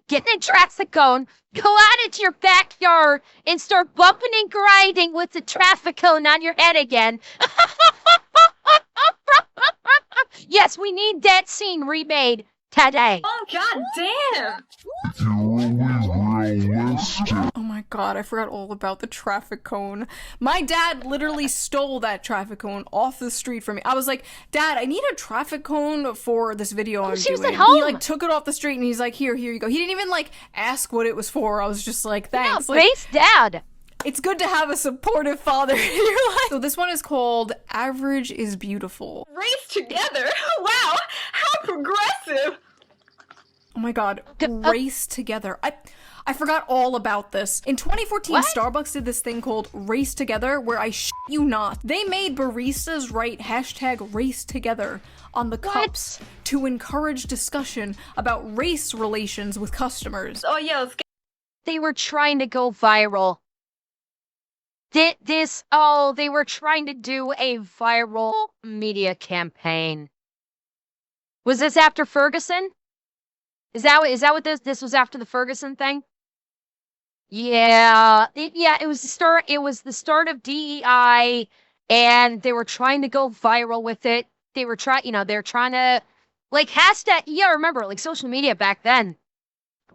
get in a traffic cone, go out into your backyard, and start bumping and grinding with the traffic cone on your head again. Yes, we need that scene remade today. Oh god damn! Oh my god, I forgot all about the traffic cone. My dad literally stole that traffic cone off the street from me. I was like, Dad, I need a traffic cone for this video I'm doing. At home. He like took it off the street and he's like, here you go. He didn't even like ask what it was for. I was just like, thanks. Yeah, base dad. It's good to have a supportive father in your life. So this one is called Average is Beautiful. Race together? Wow, how progressive! Oh my god, Race Together. I forgot all about this. In 2014, Starbucks did this thing called Race Together, where I shit you not, they made baristas write hashtag Race Together on the cups to encourage discussion about race relations with customers. Oh yeah, They were trying to go viral. They were trying to do a viral media campaign. Was this after Ferguson? Is that what this was after the Ferguson thing? Yeah. It was the start of DEI, and they were trying to go viral with it. They were trying to like hashtag, remember, like social media back then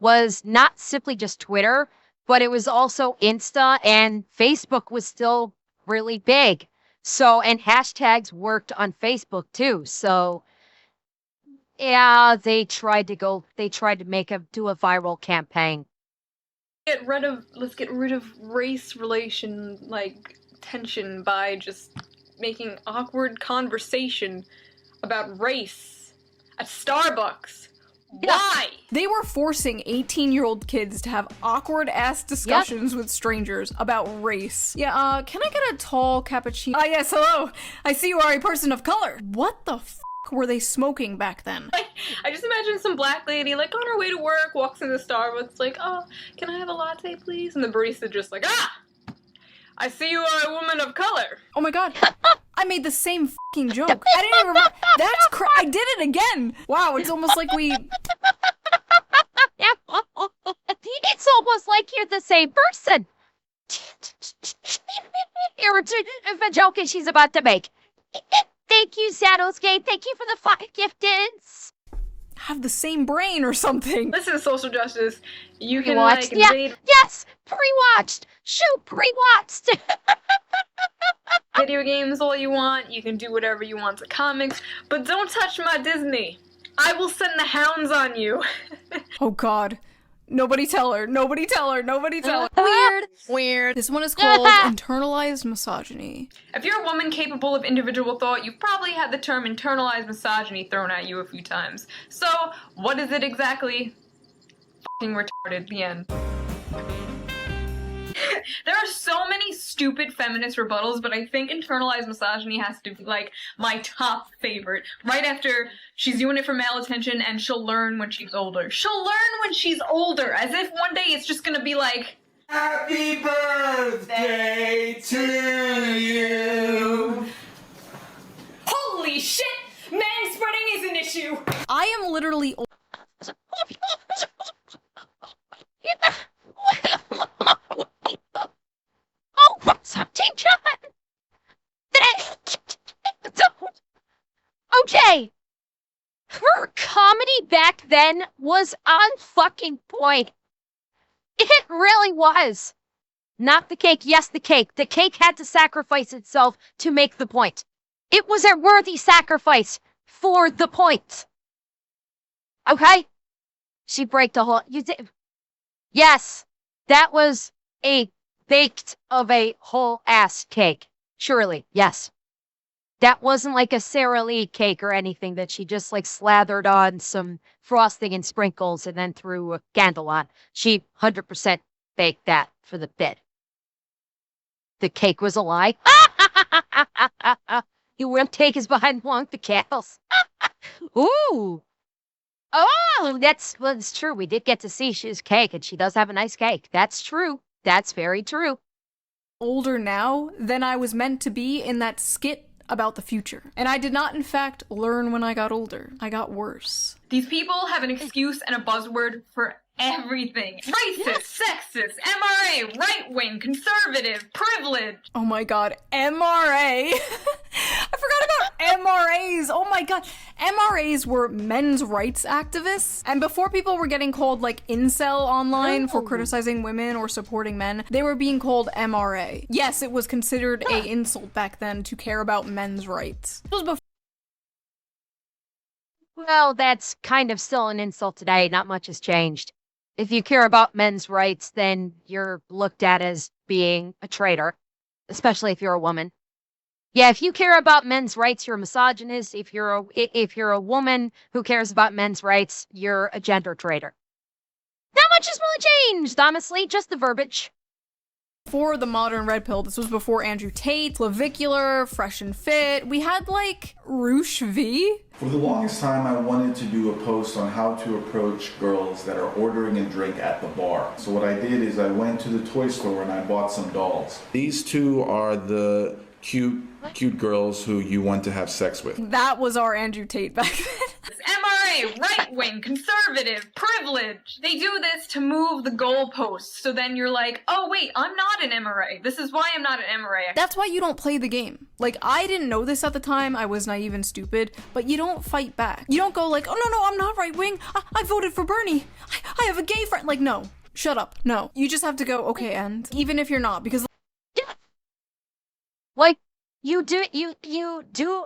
was not simply just Twitter, but it was also Insta, and Facebook was still really big. So, and hashtags worked on Facebook too. So, yeah, they tried to do a viral campaign. Let's get rid of race relation, like, tension by just making awkward conversation about race at Starbucks. Why? They were forcing 18-year-old kids to have awkward-ass discussions with strangers about race. Yeah, can I get a tall cappuccino? Ah, yes, hello. I see you are a person of color. What the f*** were they smoking back then? I just imagine some black lady, like, on her way to work, walks into Starbucks, like, oh, can I have a latte, please? And the barista just like, I see you are a woman of color. Oh my god. I made the same fucking joke. I didn't even remember. I did it again. Wow, it's almost like we... It's almost like you're the same person. The joke she's about to make. Thank you, Shadowscape. Thank you for the 5 gifteds. Have the same brain or something. Listen to social justice. You can watched. like invade... Yes, pre-watched. Shoot, pre-watched. Video games all you want. You can do whatever you want to comics, but don't touch my Disney. I will send the hounds on you. Oh god. Nobody tell her. Nobody tell her. Nobody tell her. Weird. This one is called internalized misogyny. If you're a woman capable of individual thought, you've probably had the term internalized misogyny thrown at you a few times. So, what is it exactly? F***ing retarded. The end. There are so many stupid feminist rebuttals, but I think internalized misogyny has to be, like, my top favorite. Right after she's doing it for male attention and she'll learn when she's older. She'll learn when she's older, as if one day it's just gonna be like, Happy birthday to you. Holy shit! Manspreading is an issue! I am literally... Something, John. OJ, her comedy back then was on fucking point. It really was. Not the cake. Yes, the cake. The cake had to sacrifice itself to make the point. It was a worthy sacrifice for the point. Okay? She break the whole... You did... Yes, that was a baked of a whole ass cake. Surely, yes. That wasn't like a Sara Lee cake or anything that she just like slathered on some frosting and sprinkles and then threw a candle on. She 100% baked that for the bit. The cake was a lie. You won't take his behind along the candles. Ooh. Oh, that's true. We did get to see she's cake, and she does have a nice cake. That's true. That's very true. Older now than I was meant to be in that skit about the future. And I did not, in fact, learn when I got older. I got worse. These people have an excuse and a buzzword for everything. Racist, sexist, MRA, right-wing, conservative, privileged. Oh my god, MRA. I forgot about MRAs. Oh my god. MRAs were men's rights activists. And before people were getting called like incel online for criticizing women or supporting men, they were being called MRA. Yes, it was considered a insult back then to care about men's rights. It was before. Well, that's kind of still an insult today. Not much has changed. If you care about men's rights, then you're looked at as being a traitor, especially if you're a woman. Yeah, if you care about men's rights, you're a misogynist. If you're a woman who cares about men's rights, you're a gender traitor. Not much has really changed, honestly, just the verbiage. For the modern red pill, this was before Andrew Tate, Clavicular, Fresh and Fit. We had like Roosh V. For the longest time, I wanted to do a post on how to approach girls that are ordering a drink at the bar. So what I did is I went to the toy store and I bought some dolls. These two are the cute girls who you want to have sex with. That was our Andrew Tate back then. MRA, right-wing, conservative, privilege. They do this to move the goalposts, so then you're like, oh wait, I'm not an MRA. This is why I'm not an MRA. That's why you don't play the game. Like, I didn't know this at the time, I was naive and stupid, but you don't fight back. You don't go like, oh no, I'm not right-wing, I voted for Bernie, I have a gay friend. Like, no, shut up, no. You just have to go, okay, and even if you're not, because like, you do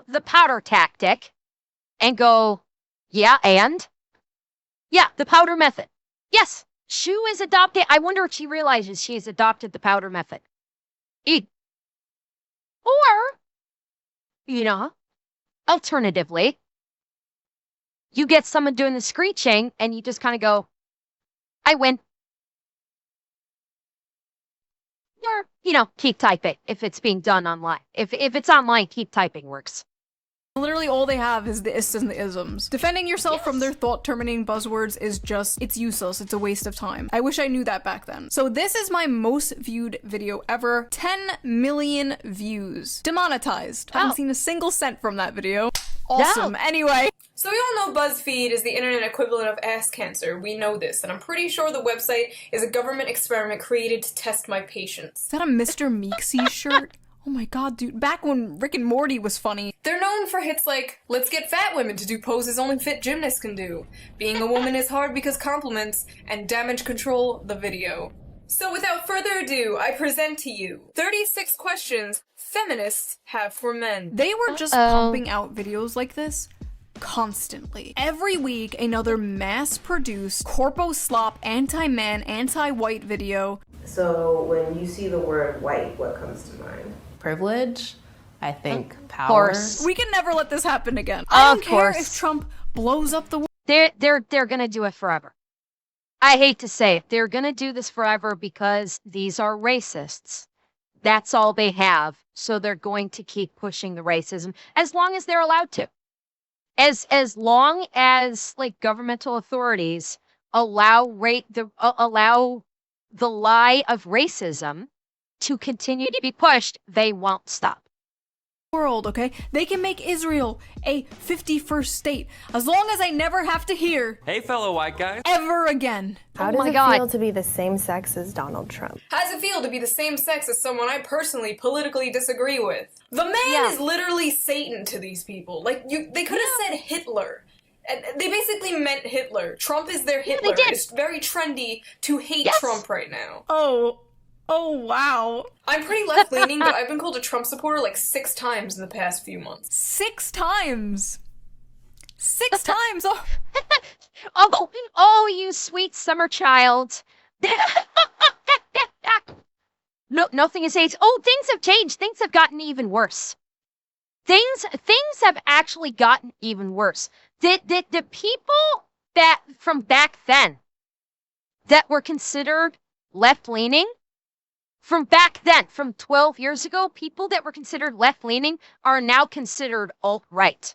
the powder tactic and go, yeah, and? Yeah, the powder method. Yes, Shu is adopted. I wonder if she realizes she has adopted the powder method. Or, you know, alternatively, you get someone doing the screeching and you just kind of go, I win. Or, you know, keep typing if it's being done online. If it's online, keep typing works. literally all they have is the ists and the isms. Defending yourself from their thought-terminating buzzwords is just, it's useless, it's a waste of time. I wish I knew that back then. So this is my most viewed video ever. 10 million views. Demonetized. Haven't seen a single cent from that video. Awesome. Anyway. So we all know BuzzFeed is the internet equivalent of ass cancer. We know this, and I'm pretty sure the website is a government experiment created to test my patience. Is that a Mr. Meeksy shirt? Oh my god, dude. Back when Rick and Morty was funny. They're known for hits like, let's get fat women to do poses only fit gymnasts can do, being a woman is hard because compliments, and damage control the video. So without further ado, I present to you 36 questions feminists have for men. They were just pumping out videos like this constantly. Every week, another mass-produced, corpo slop, anti-man, anti-white video. So when you see the word white, what comes to mind? Privilege, I think power. Of course. We can never let this happen again. I don't care if Trump blows up the world. They're gonna do it forever. I hate to say it. They're gonna do this forever because these are racists. That's all they have. So they're going to keep pushing the racism as long as they're allowed to. As long as like governmental authorities allow the lie of racism to continue to be pushed, they won't stop. World, okay? They can make Israel a 51st state as long as I never have to hear, hey fellow white guys, ever again. How does it feel to be the same sex as Donald Trump? How does it feel to be the same sex as someone I personally politically disagree with? The man is literally Satan to these people. Like, they could have said Hitler. They basically meant Hitler. Trump is their Hitler. It's very trendy to hate Trump right now. Oh, wow. I'm pretty left-leaning, but I've been called a Trump supporter like 6 times in the past few months. 6 times? 6 times? Oh, you sweet summer child. No, nothing has changed. Oh, things have changed. Things have gotten even worse. Things have actually gotten even worse. The people that from back then that were considered left-leaning, from back then, from 12 years ago, people that were considered left-leaning are now considered alt-right.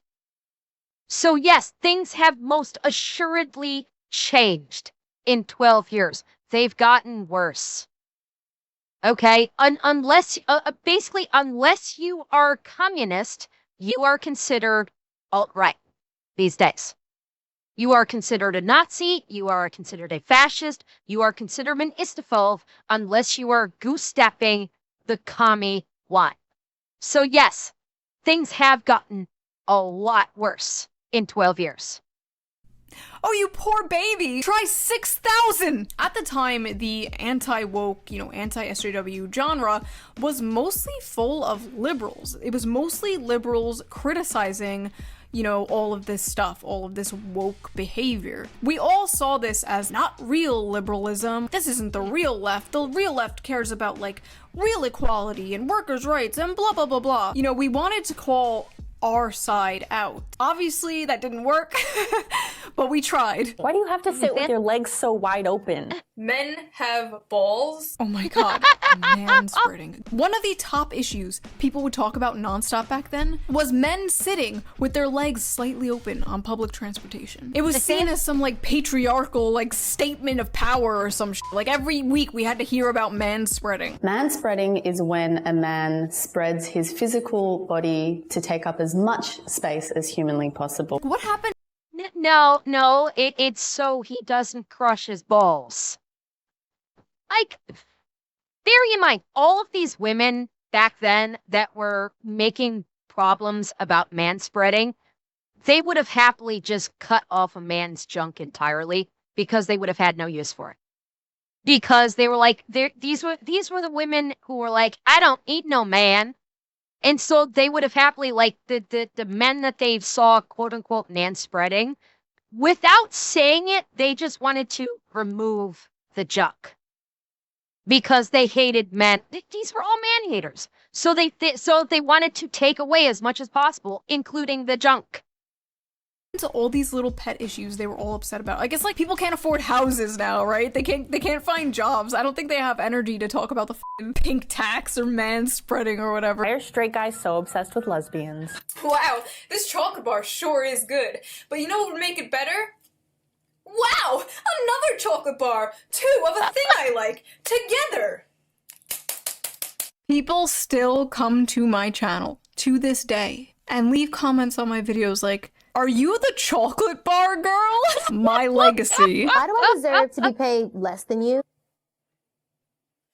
So yes, things have most assuredly changed in 12 years. They've gotten worse. Okay, unless you are communist, you are considered alt-right these days. You are considered a Nazi, you are considered a fascist, you are considered an Istafov unless you are goose-stepping the commie line. So yes, things have gotten a lot worse in 12 years. Oh, you poor baby! Try 6,000! At the time, the anti-woke, anti-SJW genre was mostly full of liberals. It was mostly liberals criticizing, you know, all of this stuff, all of this woke behavior. We all saw this as not real liberalism. This isn't the real left. The real left cares about like real equality and workers' rights and blah blah blah blah. You know, we wanted to call our side out. Obviously that didn't work, but we tried. Why do you have to sit with your legs so wide open? Men have balls. Oh my god, manspreading. One of the top issues people would talk about nonstop back then was men sitting with their legs slightly open on public transportation. It was seen as some like patriarchal like statement of power or some shit. Like every week we had to hear about manspreading. Manspreading is when a man spreads his physical body to take up as much space as humanly possible. What happened? No, it's so he doesn't crush his balls. Like, bear in mind, all of these women back then that were making problems about manspreading, they would have happily just cut off a man's junk entirely because they would have had no use for it. Because they were like, these were the women who were like, I don't need no man. And so they would have happily, like, the men that they saw, quote unquote, manspreading, without saying it, they just wanted to remove the junk. Because they hated men. These were all man haters. So they wanted to take away as much as possible, including the junk. To all these little pet issues they were all upset about. I guess like people can't afford houses now, right? They can't find jobs. I don't think they have energy to talk about the f***ing pink tax or manspreading or whatever. Why are straight guys so obsessed with lesbians? Wow, this chocolate bar sure is good. But you know what would make it better? Wow, another chocolate bar! 2 of a thing I like, together! People still come to my channel to this day and leave comments on my videos like, are you the chocolate bar girl? My legacy. I don't deserve to be paid less than you.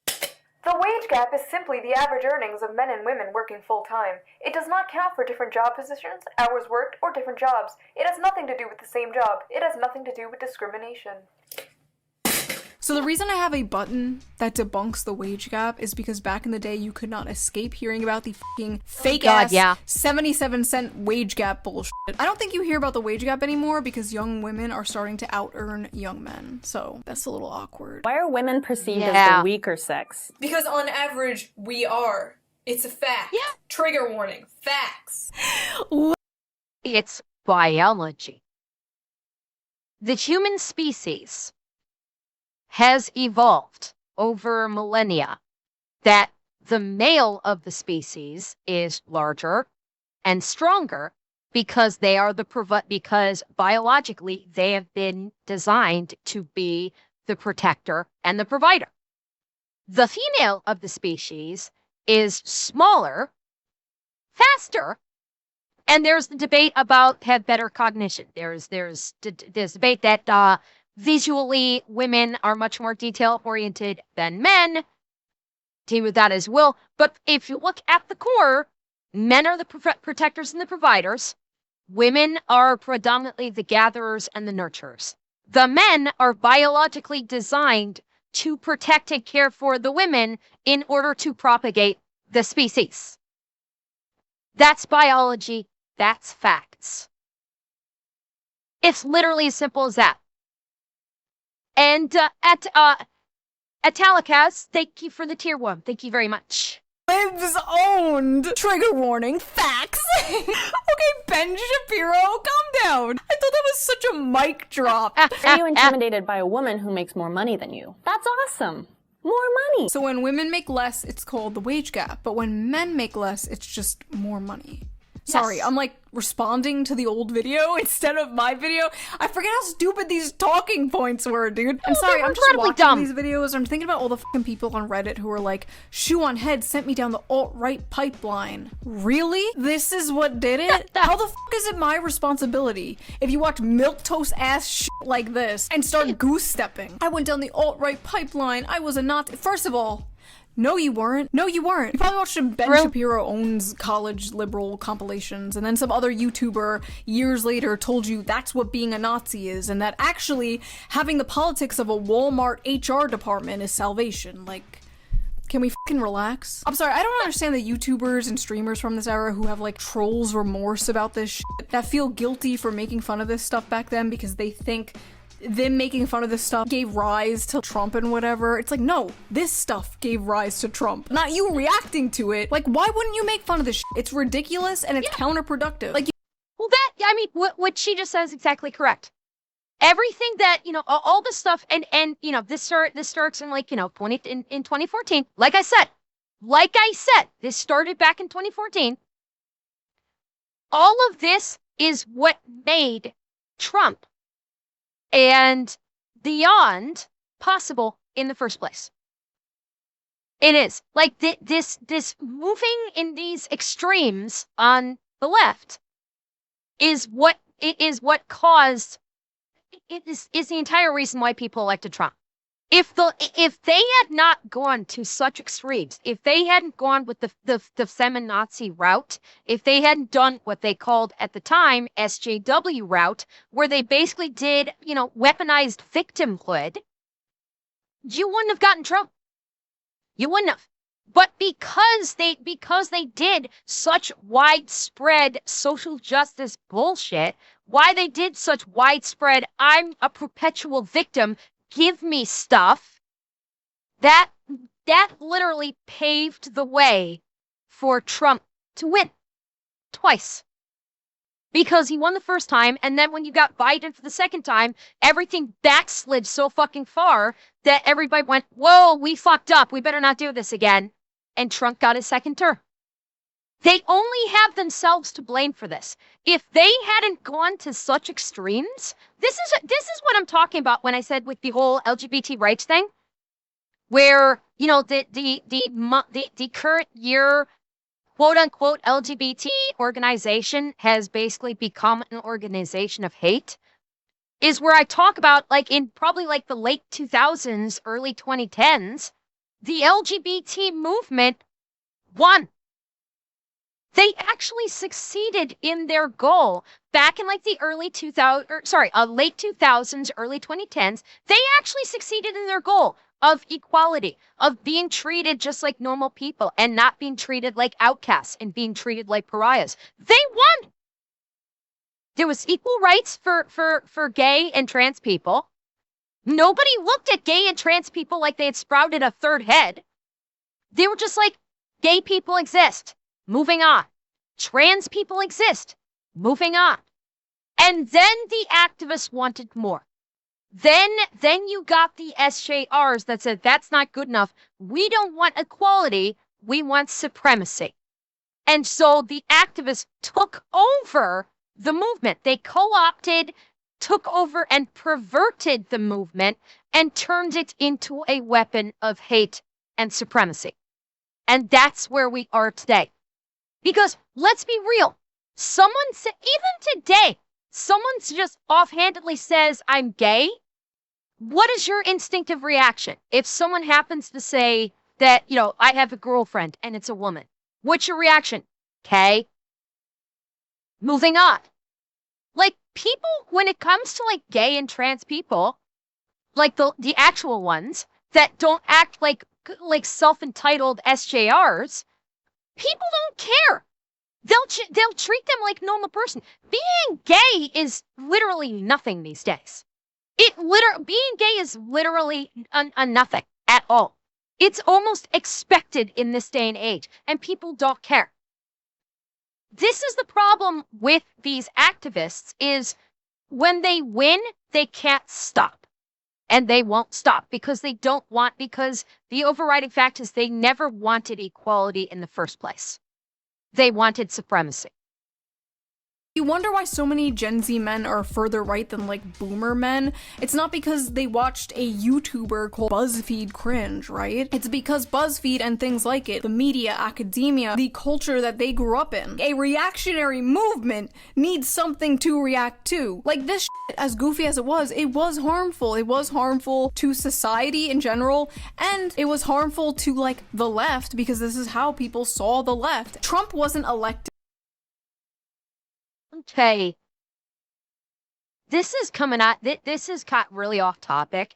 The wage gap is simply the average earnings of men and women working full-time. It does not count for different job positions, hours worked, or different jobs. It has nothing to do with the same job. It has nothing to do with discrimination. So the reason I have a button that debunks the wage gap is because back in the day you could not escape hearing about the fucking fake ass 77-cent wage gap bullshit. I don't think you hear about the wage gap anymore because young women are starting to out-earn young men. So that's a little awkward. Why are women perceived as the weaker sex? Because on average, we are. It's a fact. Yeah. Trigger warning. Facts. It's biology. The human species has evolved over millennia that the male of the species is larger and stronger because they are because biologically they have been designed to be the protector and the provider. The female of the species is smaller, faster, and there's the debate about have better cognition. There's debate that visually, women are much more detail-oriented than men. Deal with that as well. But if you look at the core, men are the protectors and the providers. Women are predominantly the gatherers and the nurturers. The men are biologically designed to protect and care for the women in order to propagate the species. That's biology. That's facts. It's literally as simple as that. And at Italicas, thank you for the tier 1. Thank you very much. Libs owned. Trigger warning. Facts. Okay, Ben Shapiro, calm down. I thought that was such a mic drop. Are you intimidated by a woman who makes more money than you? That's awesome. More money. So when women make less, it's called the wage gap. But when men make less, it's just more money. Sorry, I'm like responding to the old video instead of my video. I forget how stupid these talking points were, dude. I'm sorry, I'm just watching these videos. I'm thinking about all the fucking people on Reddit who are like, Shoe on Head sent me down the alt-right pipeline. Really? This is what did it? How the fuck is it my responsibility if you watch milquetoast ass shit like this and start goose-stepping? I went down the alt-right pipeline. I was a Nazi. First of all, no, you weren't. No, you weren't. You probably watched some Ben Shapiro owns college liberal compilations, and then some other YouTuber years later told you that's what being a Nazi is, and that actually having the politics of a Walmart HR department is salvation. Like, Can we fucking relax? I'm sorry, I don't understand the YouTubers and streamers from this era who have like trolls remorse about this shit, that feel guilty for making fun of this stuff back then because they think them making fun of this stuff gave rise to Trump and whatever. It's like, no, this stuff gave rise to Trump, not you reacting to it. Like, why wouldn't you make fun of this shit? It's ridiculous and it's counterproductive. Like, well, that, I mean, what she just says is exactly correct. Everything that, you know, all this stuff, and you know, this starts in like, you know, in 2014. Like I said, this started back in 2014. All of this is what made Trump and beyond possible in the first place. It is like this moving in these extremes on the left is what caused. It is the entire reason why people elected Trump. If they had not gone to such extremes, if they hadn't gone with the feminazi route, if they hadn't done what they called at the time SJW route, where they basically did, you know, weaponized victimhood, you wouldn't have gotten Trump. You wouldn't have. But because they did such widespread social justice bullshit, why they did such widespread, I'm a perpetual victim, give me stuff, that literally paved the way for Trump to win twice. Because he won the first time, and then when you got Biden for the second time, everything backslid so fucking far that everybody went, whoa, we fucked up, we better not do this again. And Trump got his second term. They only have themselves to blame for this. If they hadn't gone to such extremes, this is what I'm talking about when I said with the whole LGBT rights thing, where, you know, the current year quote unquote LGBT organization has basically become an organization of hate, is where I talk about, like, in probably like the late 2000s, early 2010s, the LGBT movement won. They actually succeeded in their goal back in like the late 2000s, early 2010s. They actually succeeded in their goal of equality, of being treated just like normal people and not being treated like outcasts and being treated like pariahs. They won. There was equal rights for gay and trans people. Nobody looked at gay and trans people like they had sprouted a third head. They were just like, gay people exist. Moving on. Trans people exist. Moving on. And then the activists wanted more. Then you got the SJRs that said, that's not good enough. We don't want equality. We want supremacy. And so the activists took over the movement. They co-opted, took over and perverted the movement and turned it into a weapon of hate and supremacy. And that's where we are today. Because let's be real, someone said, even today, someone just offhandedly says, I'm gay. What is your instinctive reaction? If someone happens to say that, you know, I have a girlfriend and it's a woman, what's your reaction? Okay. Moving on. Like, people, when it comes to like gay and trans people, like the actual ones that don't act like self-entitled SJRs, people don't care. They'll treat them like normal person. Being gay is literally nothing these days. Being gay is literally a nothing at all. It's almost expected in this day and age, and people don't care. This is the problem with these activists, is when they win, they can't stop. And they won't stop because because the overriding fact is they never wanted equality in the first place. They wanted supremacy. You wonder why so many Gen Z men are further right than like boomer men. It's not because they watched a YouTuber called BuzzFeed cringe, right? It's because BuzzFeed and things like it, the media, academia, the culture that they grew up in, a reactionary movement needs something to react to. Like, this shit, as goofy as it was harmful. It was harmful to society in general, and it was harmful to like the left because this is how people saw the left. Trump wasn't elected. Okay, this is coming out. This is got really off topic.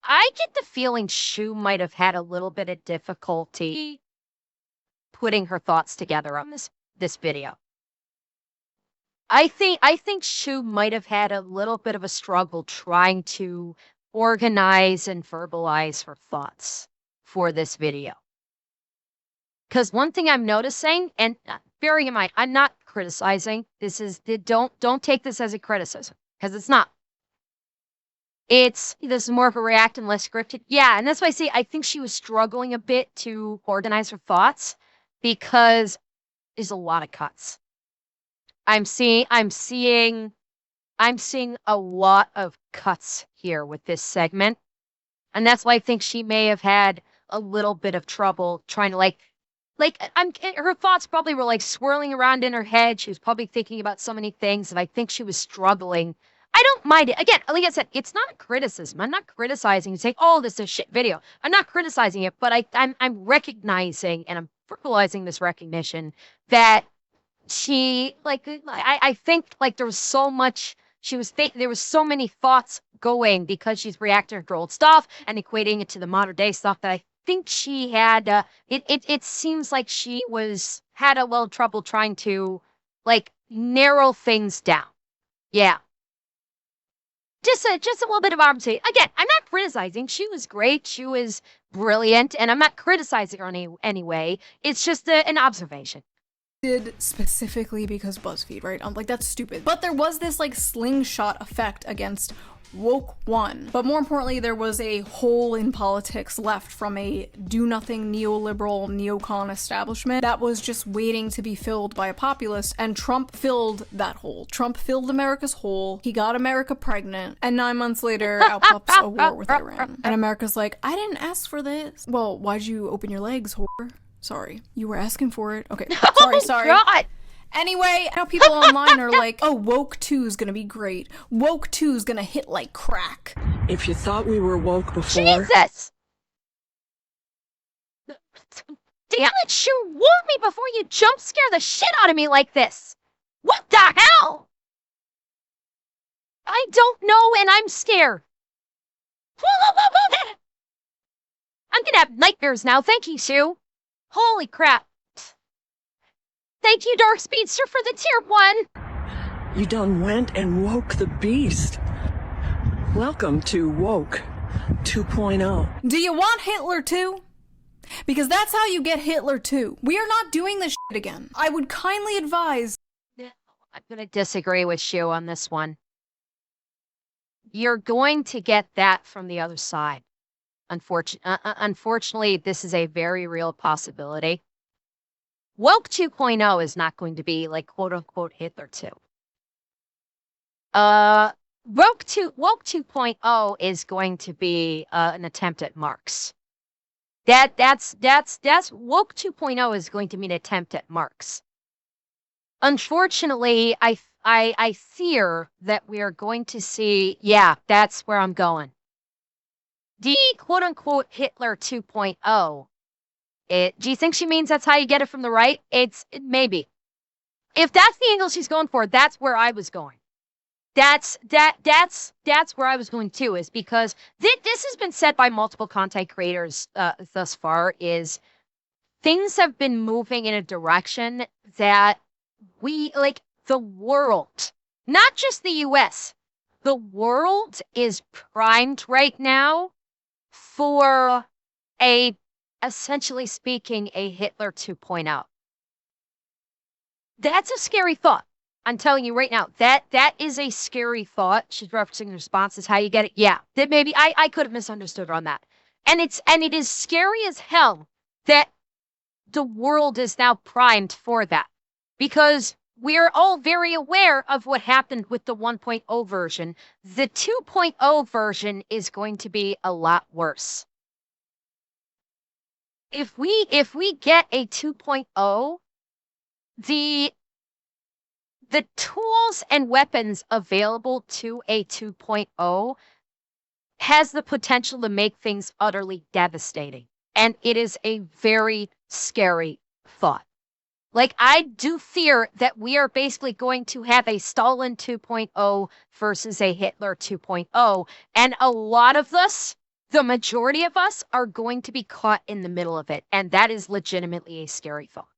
I get the feeling Shu might have had a little bit of difficulty putting her thoughts together on this video. I think Shu might have had a little bit of a struggle trying to organize and verbalize her thoughts for this video. Because one thing I'm noticing, and bearing in mind, I'm not criticizing. Don't take this as a criticism, because it's not. This is more of a react and less scripted. Yeah, and that's why I think she was struggling a bit to organize her thoughts because there's a lot of cuts. I'm seeing a lot of cuts here with this segment. And that's why I think she may have had a little bit of trouble trying to her thoughts probably were like swirling around in her head. She was probably thinking about so many things, and I think she was struggling. I don't mind it. Again, like I said, it's not a criticism. I'm not criticizing and saying, oh, this is a shit video. I'm not criticizing it, but I'm recognizing, and I'm verbalizing this recognition that she, I think there was so much, there was so many thoughts going because she's reacting to her old stuff and equating it to the modern day stuff that I think she had, it seems like she had a little trouble trying to, narrow things down. Yeah. Just a little bit of opportunity. Again, I'm not criticizing. She was great. She was brilliant. And I'm not criticizing her in any way. It's just an observation. Did specifically because BuzzFeed, right? I'm like, that's stupid. But there was this slingshot effect against Woke One. But more importantly, there was a hole in politics left from a do-nothing neoliberal neocon establishment that was just waiting to be filled by a populist, and Trump filled that hole. Trump filled America's hole, he got America pregnant, and 9 months later, out pops a war with Iran. And America's like, I didn't ask for this. Well, why'd you open your legs, whore? Sorry. You were asking for it. Okay, sorry. God. Anyway, now people online are like, oh, Woke 2 is gonna be great. Woke 2 is gonna hit like crack. If you thought we were woke before... Jesus! Damn it, Shu, warn me before you jump scare the shit out of me like this! What the hell? I don't know and I'm scared. I'm gonna have nightmares now, thank you, Shu. Holy crap. Thank you, Dark Speedster, for the tier 1. You done went and woke the beast. Welcome to Woke 2.0. Do you want Hitler too? Because that's how you get Hitler too. We are not doing this shit again. I would kindly advise... I'm gonna disagree with Shu on this one. You're going to get that from the other side. Unfortunately, this is a very real possibility. Woke 2.0 is not going to be quote-unquote Hitler 2. Woke 2.0 is going to be an attempt at Marx. That's Woke 2.0 is going to be an attempt at Marx. Unfortunately, I fear that we are going to see, yeah, that's where I'm going. The quote-unquote Hitler 2.0. Do you think she means that's how you get it from the right? Maybe. If that's the angle she's going for, that's where I was going. That's where I was going too, is because this has been said by multiple content creators thus far, is things have been moving in a direction that the world, not just the US, the world is primed right now for essentially speaking, a Hitler 2.0. That's a scary thought. I'm telling you right now, that is a scary thought. She's referencing the response is how you get it. Yeah, that maybe I could have misunderstood her on that. And it is scary as hell that the world is now primed for that. Because we're all very aware of what happened with the 1.0 version. The 2.0 version is going to be a lot worse. If we get a 2.0, the tools and weapons available to a 2.0 has the potential to make things utterly devastating. And it is a very scary thought. I do fear that we are basically going to have a Stalin 2.0 versus a Hitler 2.0. And a lot of us the majority of us are going to be caught in the middle of it, and that is legitimately a scary thought.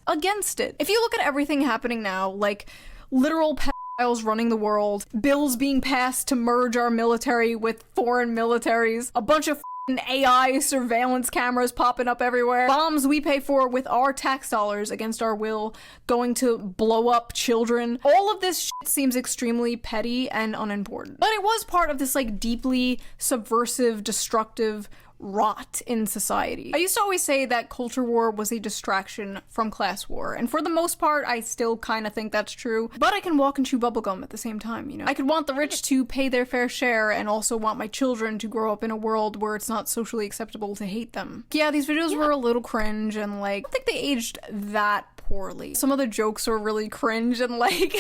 Against it. If you look at everything happening now, like literal pedophiles running the world, bills being passed to merge our military with foreign militaries, a bunch of AI surveillance cameras popping up everywhere, bombs we pay for with our tax dollars against our will going to blow up children. All of this shit seems extremely petty and unimportant. But it was part of this like deeply subversive, destructive rot in society. I used to always say that culture war was a distraction from class war, and for the most part, I still kind of think that's true, but I can walk and chew bubblegum at the same time, you know? I could want the rich to pay their fair share and also want my children to grow up in a world where it's not socially acceptable to hate them. Yeah, these videos were a little cringe and like, I don't think they aged that poorly. Some of the jokes were really cringe and like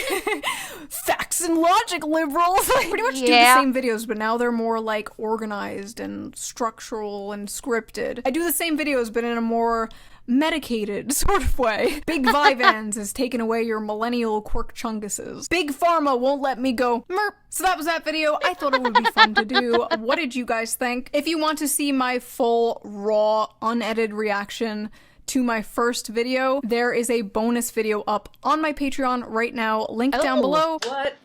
facts and logic liberals. Like, pretty much do the same videos, but now they're more like organized and structural and scripted. I do the same videos, but in a more medicated sort of way. Big Vyvanse has taken away your millennial quirk chunguses. Big Pharma won't let me go merp. So that was that video. I thought it would be fun to do. What did you guys think? If you want to see my full, raw, unedited reaction to my first video, there is a bonus video up on my Patreon right now, link down below. What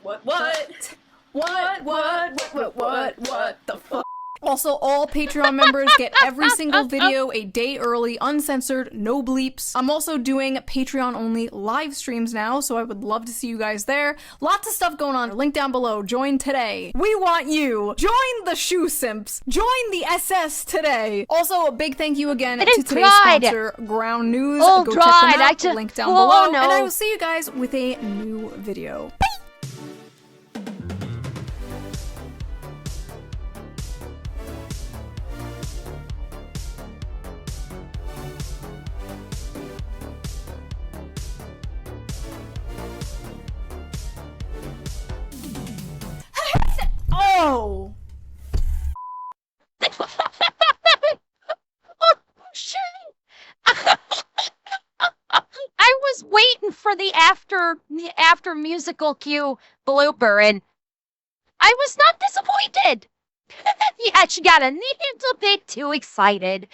the fuck? Also, all Patreon members get every single video a day early, uncensored, no bleeps. I'm also doing Patreon-only live streams now, so I would love to see you guys there. Lots of stuff going on. Link down below. Join today. We want you. Join the Shoe Simps. Join the SS today. Also, a big thank you again to today's sponsor, Ground News. Go check them out. Link down below. And I will see you guys with a new video. Bye! Oh! Oh, shit! I was waiting for the after musical cue blooper, and I was not disappointed. Yeah, she got a little bit too excited.